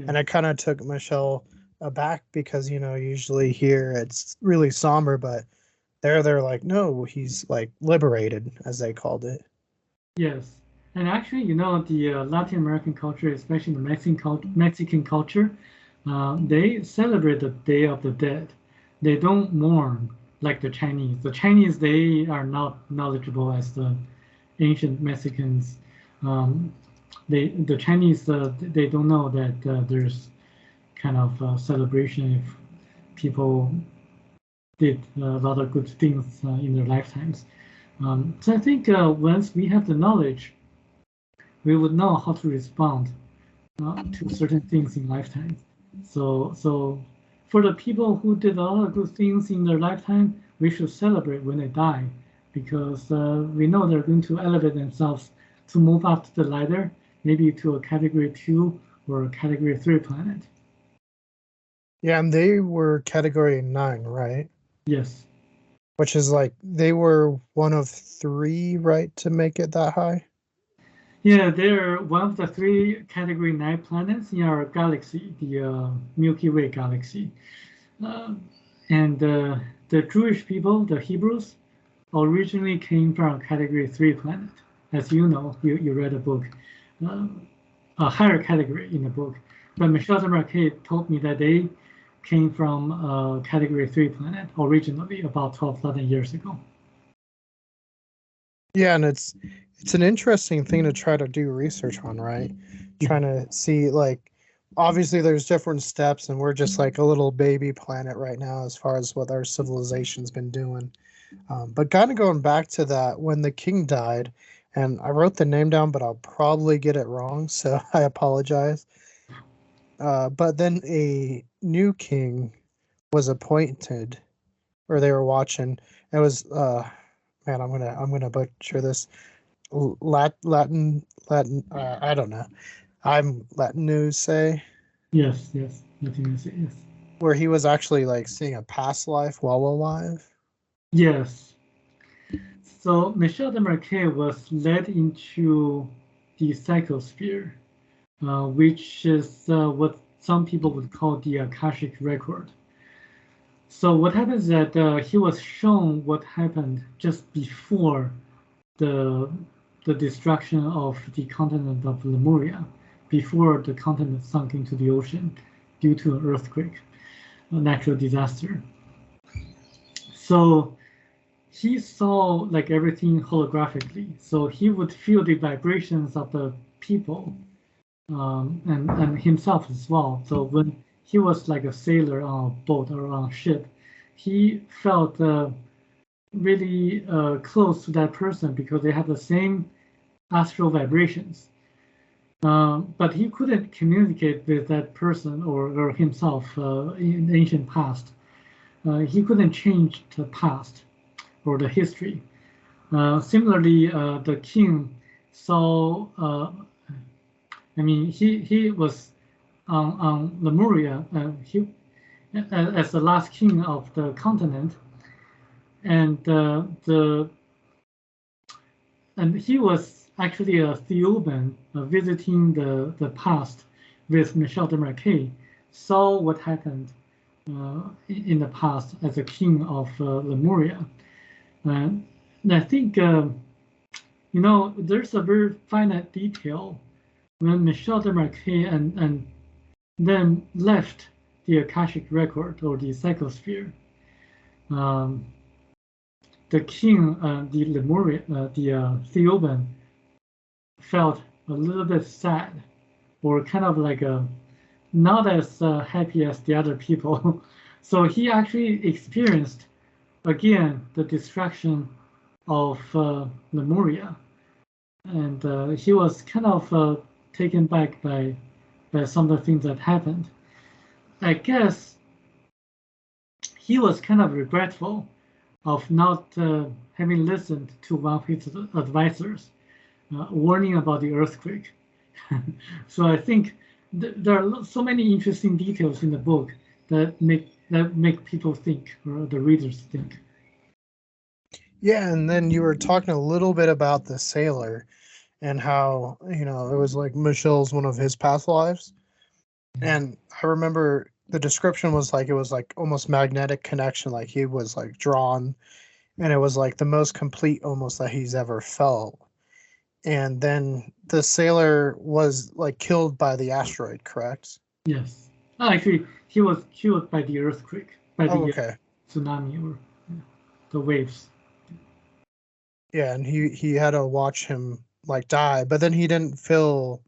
and it kind of took Michelle aback because usually here it's really somber, but they're like, no, he's like liberated, as they called it. Yes, and actually, the Latin American culture, especially the Mexican culture, they celebrate the Day of the Dead. They don't mourn like the Chinese. The Chinese, they are not knowledgeable as the ancient Mexicans. The Chinese, they don't know that there's kind of celebration if people did a lot of good things in their lifetimes. So I think once we have the knowledge, we would know how to respond to certain things in lifetime. So for the people who did a lot of good things in their lifetime, we should celebrate when they die, because we know they're going to elevate themselves to move up the ladder, maybe to a category 2 or a category 3 planet. Yeah, and they were category 9, right? Yes. Which is like they were one of 3, right, to make it that high? Yeah, they're one of the 3 category 9 planets in our galaxy, the Milky Way galaxy. And the Jewish people, the Hebrews, originally came from a category 3 planet. As you know, you read a book, a higher category in the book. But Michel de Marquet told me that they came from a category 3 planet originally about 12,000 years ago. Yeah, and it's an interesting thing to try to do research on, right? Trying to see, like, obviously there's different steps, and we're just like a little baby planet right now as far as what our civilization's been doing. But kind of going back to that, when the king died, and I wrote the name down, but I'll probably get it wrong, so I apologize. But then a new king was appointed, or they were watching. It was man, I'm gonna butcher this. Latin. I don't know. I'm Latin news say. Yes, Latin news, yes. Where he was actually like seeing a past life while alive. Yes. So Michel de Marquet was led into the psychosphere, which is what some people would call the Akashic record. So what happens is that he was shown what happened just before the destruction of the continent of Lemuria, before the continent sunk into the ocean due to an earthquake, a natural disaster. So he saw like everything holographically. So he would feel the vibrations of the people and himself as well. So when he was like a sailor on a boat or on a ship, he felt really close to that person because they have the same astral vibrations. But he couldn't communicate with that person or himself in the ancient past. He couldn't change the past or the history. Similarly, the king saw, I mean, he was on Lemuria, as the last king of the continent, and he was actually a Theoban visiting the past with Michel de Marquet, saw what happened in the past as a king of Lemuria. And I think, there's a very finite detail when Michel de Marquet and then left the Akashic record or the psychosphere. The king, the Lemuria, the Theoban, felt a little bit sad, or kind of like not as happy as the other people. So he actually experienced again the destruction of Lemuria, and he was kind of taken back by some of the things that happened. I guess he was kind of regretful of not having listened to one of his advisors warning about the earthquake. So I think there are so many interesting details in the book that make people think, or the readers think. Yeah, and then you were talking a little bit about the sailor and how, it was like Michel's one of his past lives. And I remember the description was like, it was like almost magnetic connection, like he was like drawn, and it was like the most complete almost that he's ever felt. And then the sailor was like killed by the asteroid, correct? Yes. Actually, he was killed by the earthquake, by the tsunami or the waves. Yeah, and he had to watch him like die, but then he didn't feel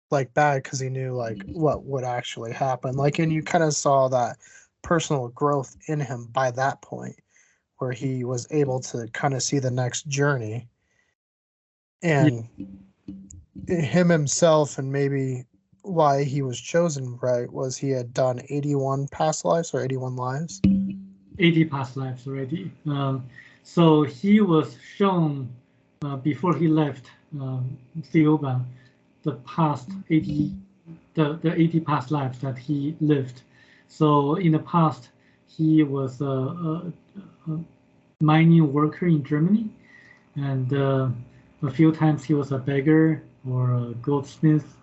like bad because he knew like what would actually happen. Like, and you kind of saw that personal growth in him by that point, where he was able to kind of see the next journey, and him himself, and maybe why he was chosen, right, was he had done 81 past lives or 81 lives. 80 past lives already. So he was shown before he left Theoban the past 80, the 80 past lives that he lived. So in the past, he was a mining worker in Germany, and a few times he was a beggar or a goldsmith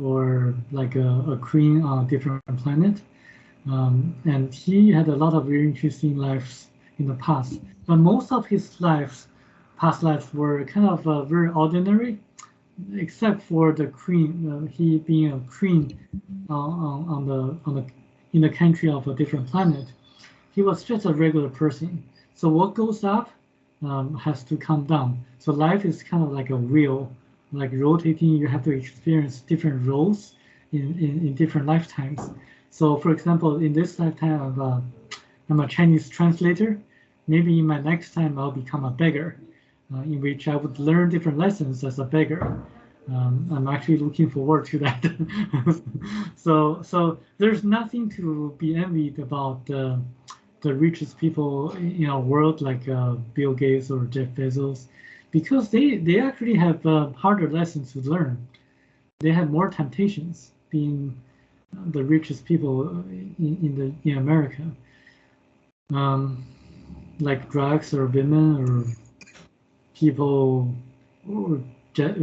or like a queen on a different planet. And he had a lot of very interesting lives in the past. But most of his past lives were kind of very ordinary, except for the queen. He being a queen in the country of a different planet. He was just a regular person. So what goes up has to come down. So life is kind of like a wheel, like rotating. You have to experience different roles in different lifetimes. So, for example, in this lifetime, I'm a Chinese translator. Maybe in my next time, I'll become a beggar, in which I would learn different lessons as a beggar. I'm actually looking forward to that. So there's nothing to be envied about the richest people in our world, like Bill Gates or Jeff Bezos, because they actually have harder lessons to learn. They have more temptations being the richest people in America, like drugs or women or people or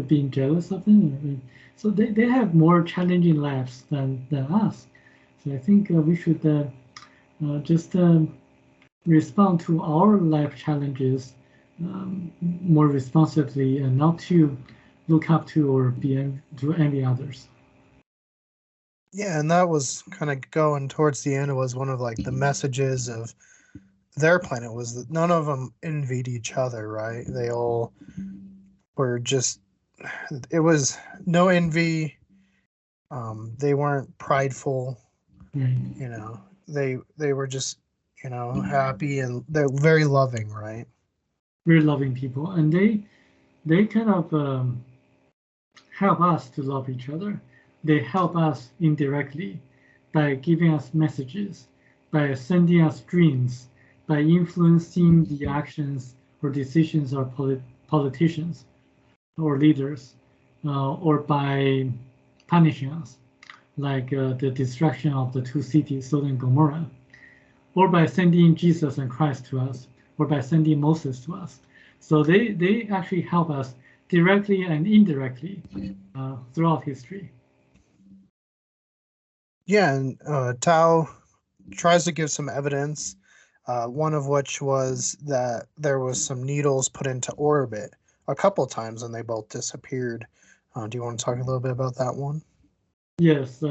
being jealous of them. So they have more challenging lives than us. So I think we should just respond to our life challenges more responsibly and not to look up to or to envy others. Yeah, and that was kind of going towards the end. It was one of like the messages of their planet was that none of them envied each other, right? They all were just, it was no envy. They weren't prideful, Right. you know. They were just, happy, and they're very loving, right? Very loving people, and they kind of help us to love each other. They help us indirectly by giving us messages, by sending us dreams, by influencing the actions or decisions of politicians or leaders, or by punishing us, like the destruction of the two cities, Sodom and Gomorrah, or by sending Jesus and Christ to us, or by sending Moses to us. So they actually help us directly and indirectly throughout history. Yeah, and Tao tries to give some evidence, one of which was that there was some needles put into orbit a couple times and they both disappeared. Do you want to talk a little bit about that one? Yes,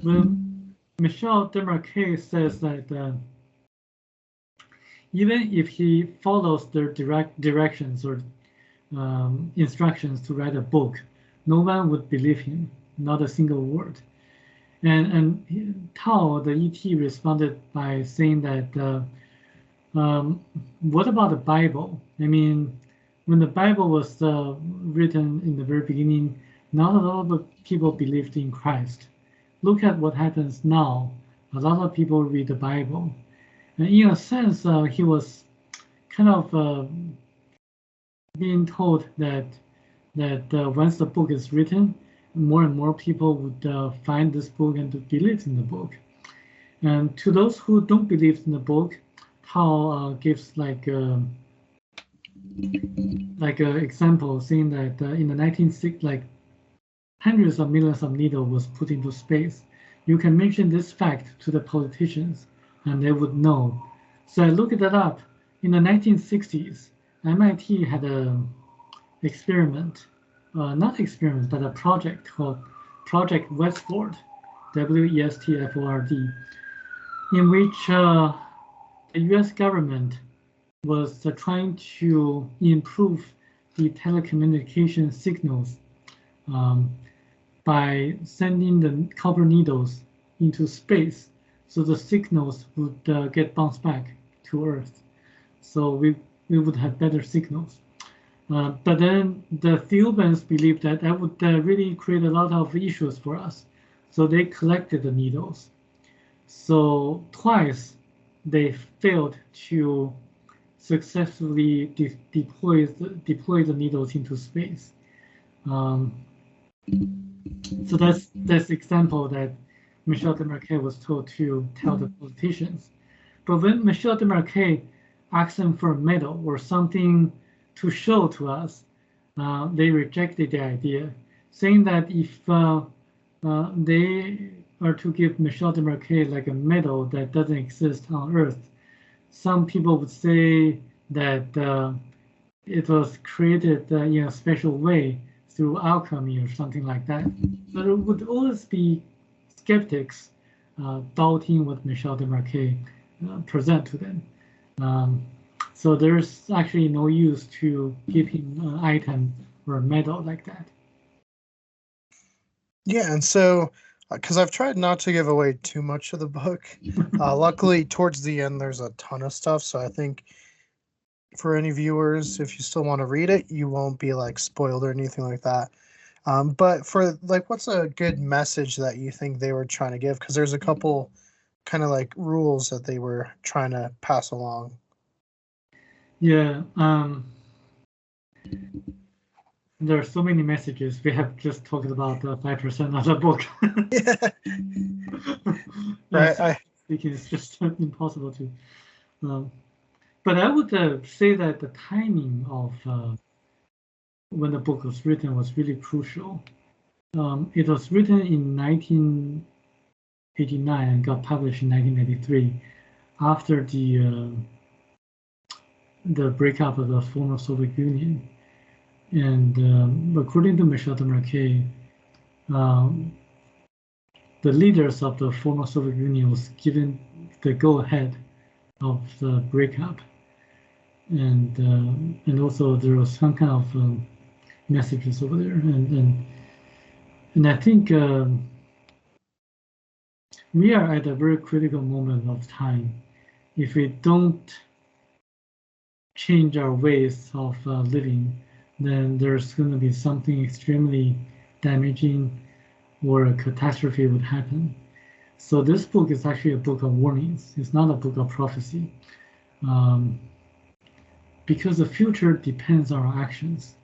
when Michel Desmarquet says that even if he follows their directions or instructions to write a book, no one would believe him, not a single word. And Tao, the ET, responded by saying that, what about the Bible? I mean, when the Bible was written in the very beginning, not a lot of people believed in Christ. Look at what happens now. A lot of people read the Bible. And in a sense, he was kind of being told that once the book is written, more and more people would find this book and to believe in the book. And to those who don't believe in the book, Tao gives like an example, saying that in the 1960s, like hundreds of millions of needles was put into space. You can mention this fact to the politicians, and they would know. So I looked it up. In the 1960s, MIT had an experiment, not experiment, but a project called Project Westford, WESTFORD, in which the US government was trying to improve the telecommunication signals by sending the copper needles into space, so the signals would get bounced back to Earth. So we would have better signals. But then the Thebans believed that that would really create a lot of issues for us. So they collected the needles. So twice they failed to successfully deploy the needles into space. So that's example that Michel Desmarquet was told to tell the politicians. But when Michel Desmarquet asked them for a medal or something to show to us, they rejected the idea, saying that if they are to give Michel Desmarquet like a medal that doesn't exist on Earth, some people would say that it was created in a special way through alchemy or something like that. But there would always be skeptics doubting what Michel Desmarquet present to them. So there's actually no use to give him an item or a medal like that. Yeah, and so because I've tried not to give away too much of the book, luckily towards the end there's a ton of stuff. So I think for any viewers, if you still want to read it, you won't be like spoiled or anything like that. But for like, what's a good message that you think they were trying to give? Because there's a couple kind of like rules that they were trying to pass along. Yeah, there are so many messages. We have just talked about 5% of the book. Yeah. Right. Speaking, it's just impossible to. But I would say that the timing of when the book was written was really crucial. It was written in 1989 and got published in 1993 after the breakup of the former Soviet Union. And according to Michel Demarquet, the leaders of the former Soviet Union was given the go-ahead of the breakup, and also there was some kind of messages over there, and I think we are at a very critical moment of time. If we don't change our ways of living, then there's going to be something extremely damaging or a catastrophe would happen. So this book is actually a book of warnings. It's not a book of prophecy, because the future depends on our actions.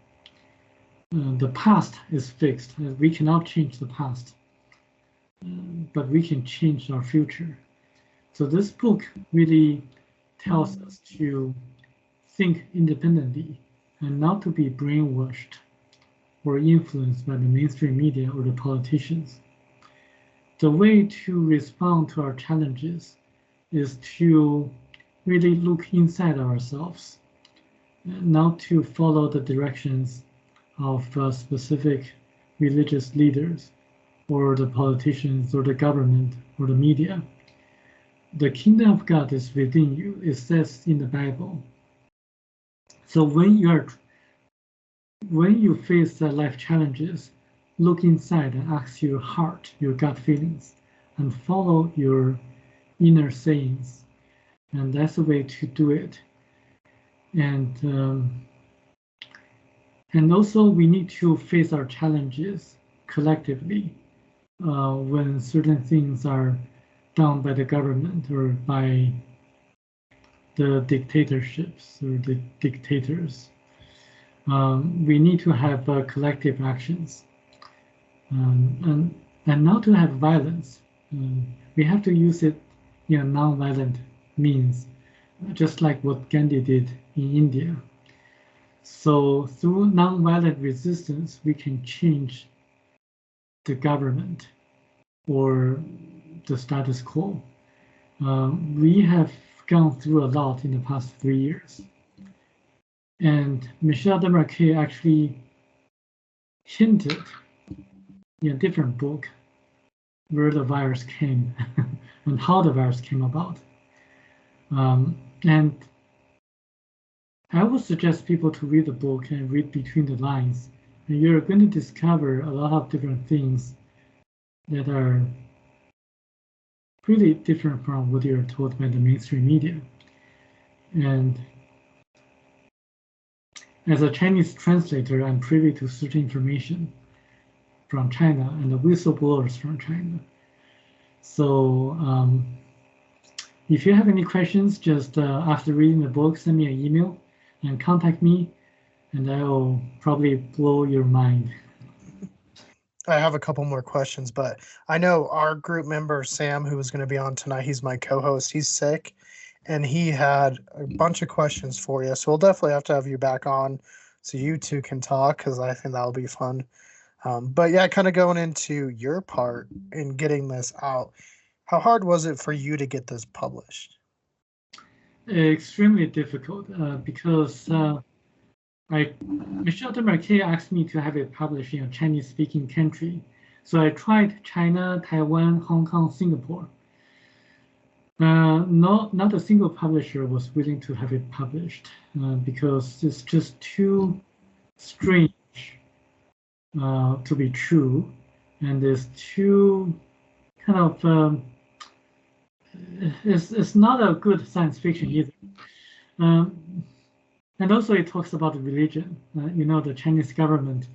The past is fixed. We cannot change the past, but we can change our future. So this book really tells us to think independently and not to be brainwashed or influenced by the mainstream media or the politicians. The way to respond to our challenges is to really look inside ourselves, not to follow the directions of specific religious leaders or the politicians or the government or the media. The kingdom of God is within you, it says in the Bible. So when you face the life challenges, look inside and ask your heart, your gut feelings, and follow your inner sayings. And that's the way to do it. And also we need to face our challenges collectively when certain things are done by the government or by the dictatorships or the dictators. We need to have collective actions and not to have violence. We have to use it in a non-violent means, just like what Gandhi did in India. So through non-violent resistance, we can change the government or the status quo. We have gone through a lot in the past 3 years. And Michel Demarquet actually hinted in a different book where the virus came and how the virus came about. And I would suggest people to read the book and read between the lines. And you're going to discover a lot of different things that are really different from what you're told by the mainstream media. And as a Chinese translator, I'm privy to certain information from China and the whistleblowers from China. So if you have any questions, just after reading the book, send me an email and contact me, and I will probably blow your mind. I have a couple more questions, but I know our group member, Sam, who was going to be on tonight, he's my co-host. He's sick, and he had a bunch of questions for you. So we'll definitely have to have you back on so you two can talk, because I think that'll be fun. But yeah, kind of going into your part in getting this out, how hard was it for you to get this published? Extremely difficult because Michel Demarquet asked me to have it published in a Chinese-speaking country. So I tried China, Taiwan, Hong Kong, Singapore. Not a single publisher was willing to have it published because it's just too strange to be true, and it's too kind of it's not a good science fiction either. And also it talks about religion. The Chinese government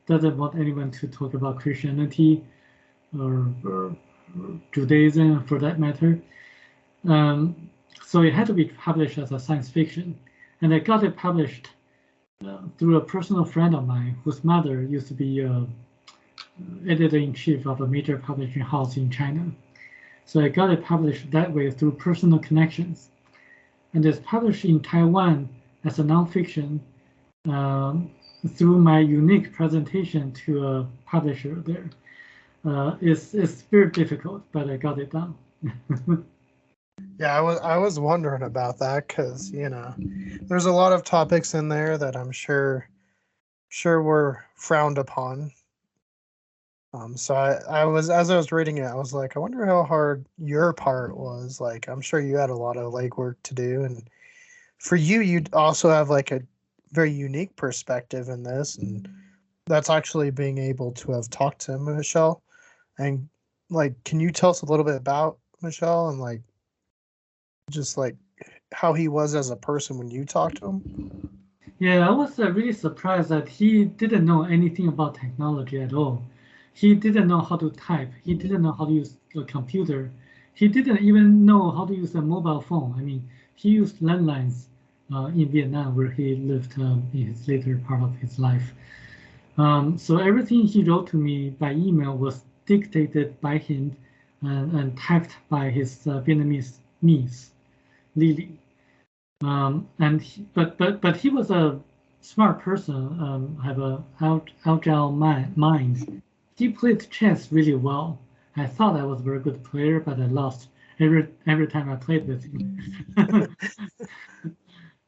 doesn't want anyone to talk about Christianity or Judaism for that matter. So it had to be published as a science fiction. And I got it published through a personal friend of mine whose mother used to be editor-in-chief of a major publishing house in China. So I got it published that way through personal connections. And it's published in Taiwan as a nonfiction through my unique presentation to a publisher there. It's very difficult, but I got it done. Yeah, I was wondering about that because there's a lot of topics in there that I'm sure were frowned upon. So I was as I was reading it, I was like, I wonder how hard your part was. Like, I'm sure you had a lot of legwork to do, and for you, you'd also have like a very unique perspective in this, and that's actually being able to have talked to Michelle. And like, can you tell us a little bit about Michelle and like just like how he was as a person when you talked to him? Yeah, I was really surprised that he didn't know anything about technology at all. He didn't know how to type. He didn't know how to use a computer. He didn't even know how to use a mobile phone. I mean, he used landlines in Vietnam, where he lived in his later part of his life. So everything he wrote to me by email was dictated by him and typed by his Vietnamese niece, Lily. But he was a smart person, have a agile mind. He played chess really well. I thought I was a very good player, but I lost every time I played with him.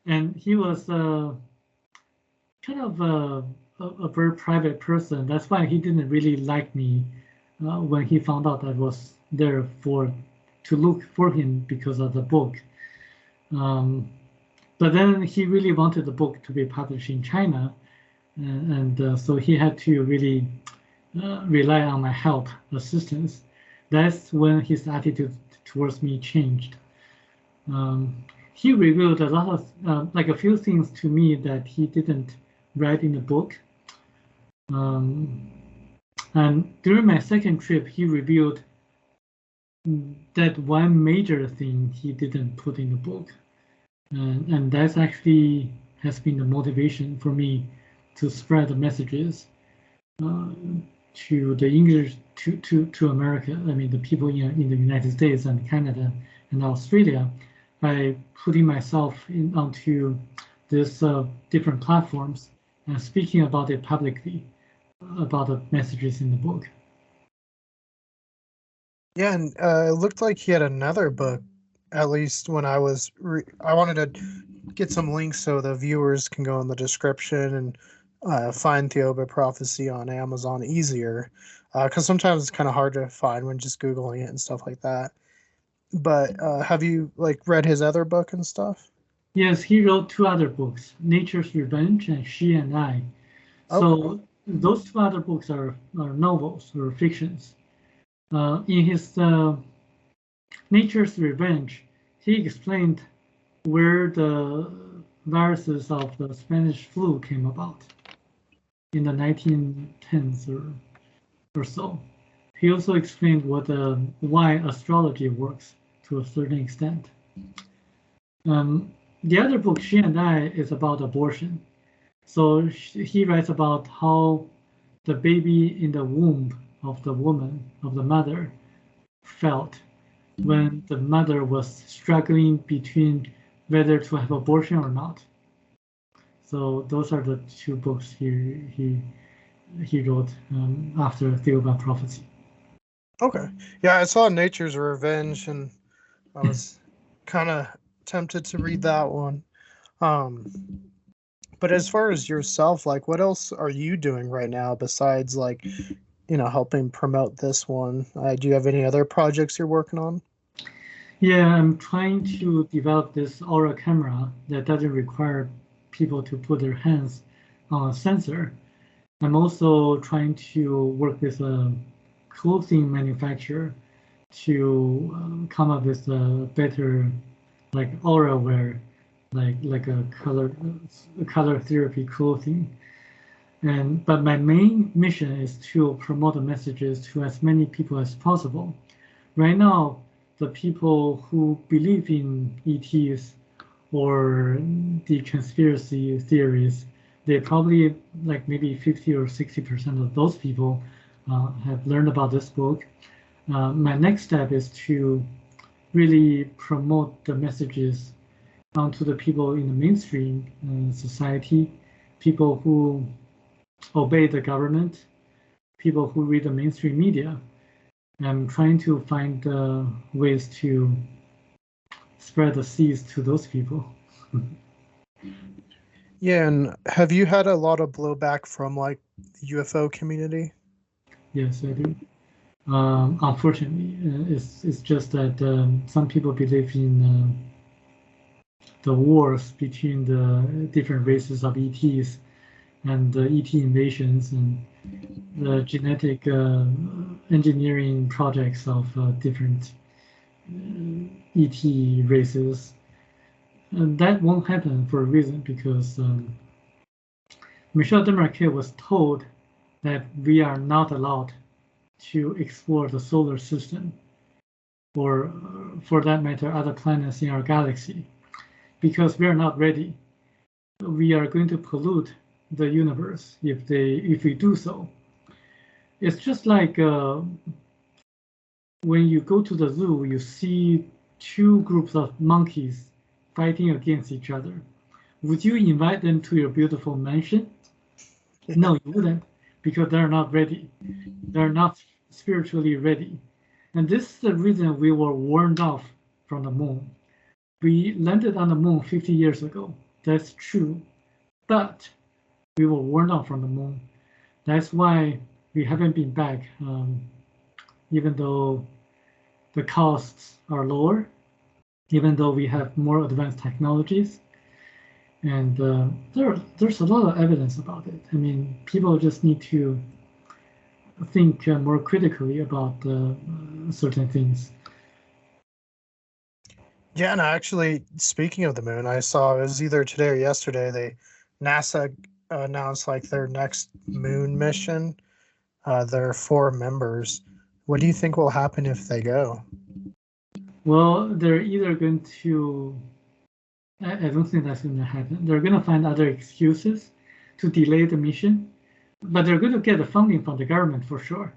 And he was kind of a very private person. That's why he didn't really like me when he found out I was there to look for him because of the book. But then he really wanted the book to be published in China, and so he had to really rely on my help, assistance. That's when his attitude towards me changed. He revealed a lot of, like a few things to me that he didn't write in the book. And during my second trip, he revealed that one major thing he didn't put in the book. And that's actually has been the motivation for me to spread the messages to the English to America. I mean, the people in the United States and Canada and Australia, by putting myself onto these different platforms and speaking about it publicly, about the messages in the book. Yeah, and it looked like he had another book. At least when I wanted to get some links so the viewers can go in the description and find Theoba Prophecy on Amazon easier, because sometimes it's kind of hard to find when just googling it and stuff like that. But have you like read his other book and stuff? Yes, he wrote two other books, Nature's Revenge and She and I. Okay. So those two other books are novels or fictions. In his Nature's Revenge, he explained where the viruses of the Spanish flu came about in the 1910s or so. He also explained why astrology works to a certain extent. The other book, She and I, is about abortion. So he writes about how the baby in the womb of the woman, of the mother, felt when the mother was struggling between whether to have abortion or not. So those are the two books he wrote after Theoba Prophecy. Okay. Yeah, I saw Nature's Revenge, and I was kind of tempted to read that one. Um, but as far as yourself, like, what else are you doing right now besides like, helping promote this one? Do you have any other projects you're working on? Yeah, I'm trying to develop this Aura camera that doesn't require people to put their hands on a sensor. I'm also trying to work with a clothing manufacturer to come up with a better, like aura wear, like a color therapy clothing. But my main mission is to promote the messages to as many people as possible. Right now, the people who believe in ETs or the conspiracy theories, they probably like maybe 50 or 60% of those people have learned about this book. My next step is to really promote the messages onto the people in the mainstream society people who obey the government, people who read the mainstream media. I'm trying to find ways to spread the seeds to those people. Yeah, and have you had a lot of blowback from like the UFO community? Yes, I do. Unfortunately, it's just that some people believe in the wars between the different races of ETs and the ET invasions and the genetic engineering projects of different ET races. And that won't happen for a reason, because Michel Desmarquet was told that we are not allowed to explore the solar system, or for that matter, other planets in our galaxy, because we are not ready. We are going to pollute the universe if we do so. It's just like when you go to the zoo, you see two groups of monkeys fighting against each other. Would you invite them to your beautiful mansion? No, you wouldn't, because they're not ready. They're not spiritually ready. And this is the reason we were warned off from the moon. We landed on the moon 50 years ago. That's true. But we were warned off from the moon. That's why we haven't been back, even though the costs are lower, even though we have more advanced technologies. And there's a lot of evidence about it. I mean, people just need to think more critically about certain things. Yeah, and actually, speaking of the moon, I saw it was either today or yesterday. NASA announced like their next moon mission. There are 4 members. What do you think will happen if they go? Well, they're either going to, I don't think that's going to happen. They're going to find other excuses to delay the mission, but they're going to get the funding from the government for sure.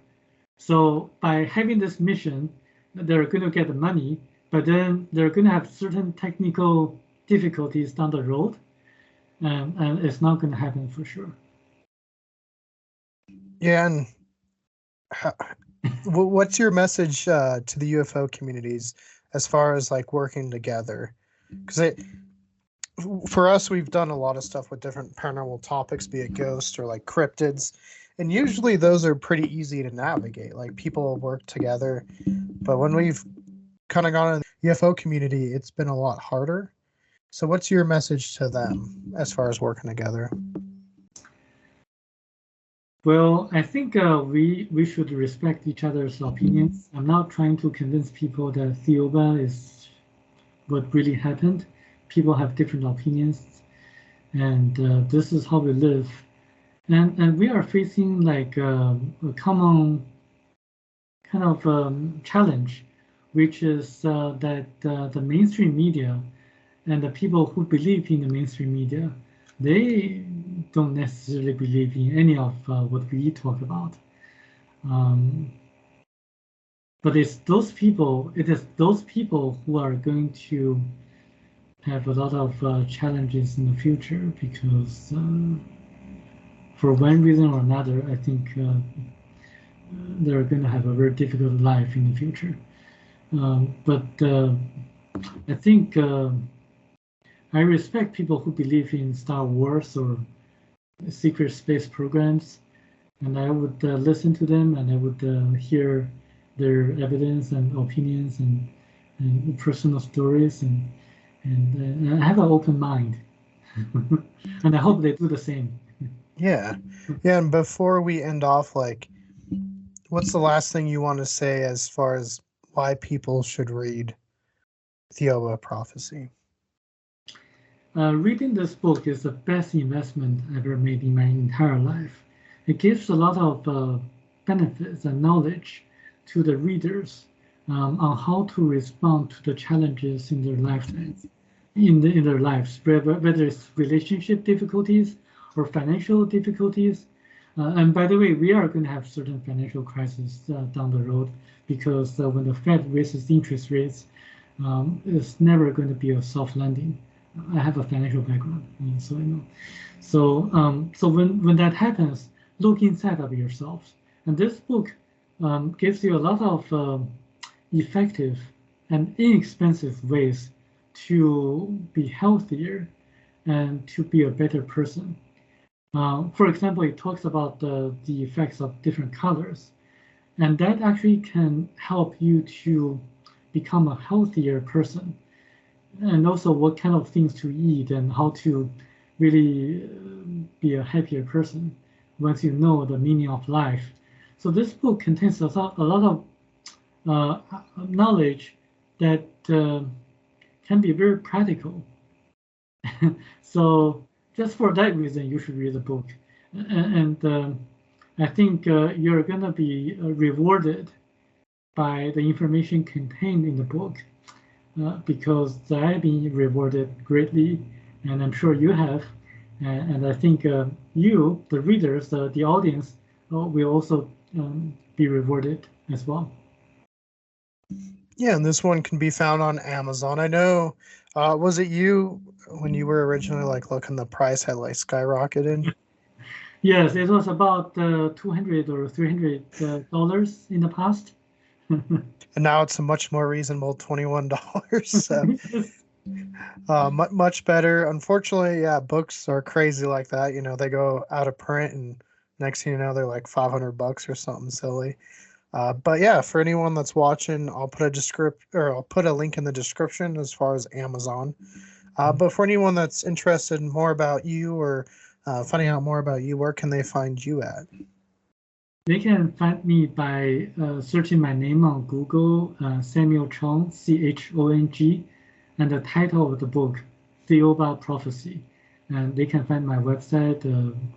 So by having this mission, they're going to get the money, but then they're going to have certain technical difficulties down the road, and it's not going to happen for sure. Yeah, and what's your message to the UFO communities as far as like working together? Because for us, we've done a lot of stuff with different paranormal topics, be it ghosts or like cryptids, and usually those are pretty easy to navigate. Like people work together, but when we've kind of gone in the UFO community, it's been a lot harder. So what's your message to them as far as working together? Well, I think we should respect each other's opinions. I'm not trying to convince people that Theoba is what really happened. People have different opinions, and this is how we live. And we are facing like a common kind of challenge, which is that the mainstream media and the people who believe in the mainstream media, they don't necessarily believe in any of what we talk about. But it is those people who are going to have a lot of challenges in the future, because for one reason or another, I think they're going to have a very difficult life in the future. But I think I respect people who believe in Star Wars or secret space programs, and I would listen to them, and I would hear their evidence and opinions and personal stories, and I have an open mind, and I hope they do the same. Yeah, and before we end off, like, what's the last thing you want to say as far as why people should read Theoba Prophecy? Reading this book is the best investment I ever made in my entire life. It gives a lot of benefits and knowledge to the readers on how to respond to the challenges in their lifetimes, in their lives, whether it's relationship difficulties or financial difficulties. And by the way, we are going to have certain financial crises down the road, because when the Fed raises interest rates, it's never going to be a soft landing. I have a financial background, so I know. So when that happens, look inside of yourself. And this book gives you a lot of effective and inexpensive ways to be healthier and to be a better person. For example, it talks about the effects of different colors, and that actually can help you to become a healthier person, and also what kind of things to eat and how to really be a happier person once you know the meaning of life. So this book contains a lot of knowledge that can be very practical. So just for that reason, you should read the book. And I think you're going to be rewarded by the information contained in the book because I've been rewarded greatly, and I'm sure you have. And I think you, the readers, the audience, will also be rewarded as well. Yeah, and this one can be found on Amazon. I know, was it you when you were originally like looking, the price had like skyrocketed? Yes, it was about 200 or $300 in the past. And now it's a much more reasonable $21. So much better. Unfortunately, yeah, books are crazy like that. You know, they go out of print, and next thing you know, they're like $500 or something silly. But yeah, for anyone that's watching, I'll put a link in the description as far as Amazon. But for anyone that's interested in more about you or finding out more about you, where can they find you at? They can find me by searching my name on Google, Samuel Chong, Chong, and the title of the book, Theoba Prophecy. And they can find my website and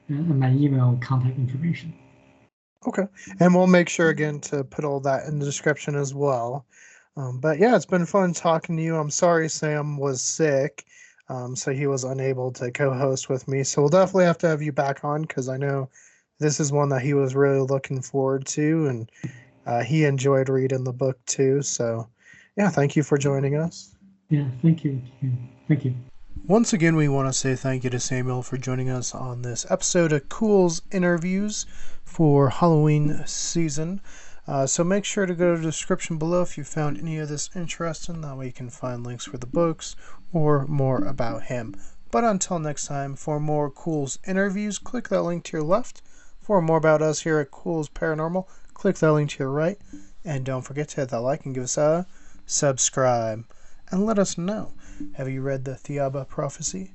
my email contact information. Okay. And we'll make sure again to put all that in the description as well. But yeah, it's been fun talking to you. I'm sorry Sam was sick, so he was unable to co-host with me. So we'll definitely have to have you back on because I know this is one that he was really looking forward to, and he enjoyed reading the book too. So yeah, thank you for joining us. Yeah, thank you. Thank you. Once again, we want to say thank you to Samuel for joining us on this episode of Culz Interviews for Halloween season. So make sure to go to the description below if you found any of this interesting. That way you can find links for the books or more about him. But until next time, for more Culz interviews, click that link to your left. For more about us here at Culz Paranormal, click that link to your right. And don't forget to hit that like and give us a subscribe. And let us know. Have you read the Theoba Prophecy?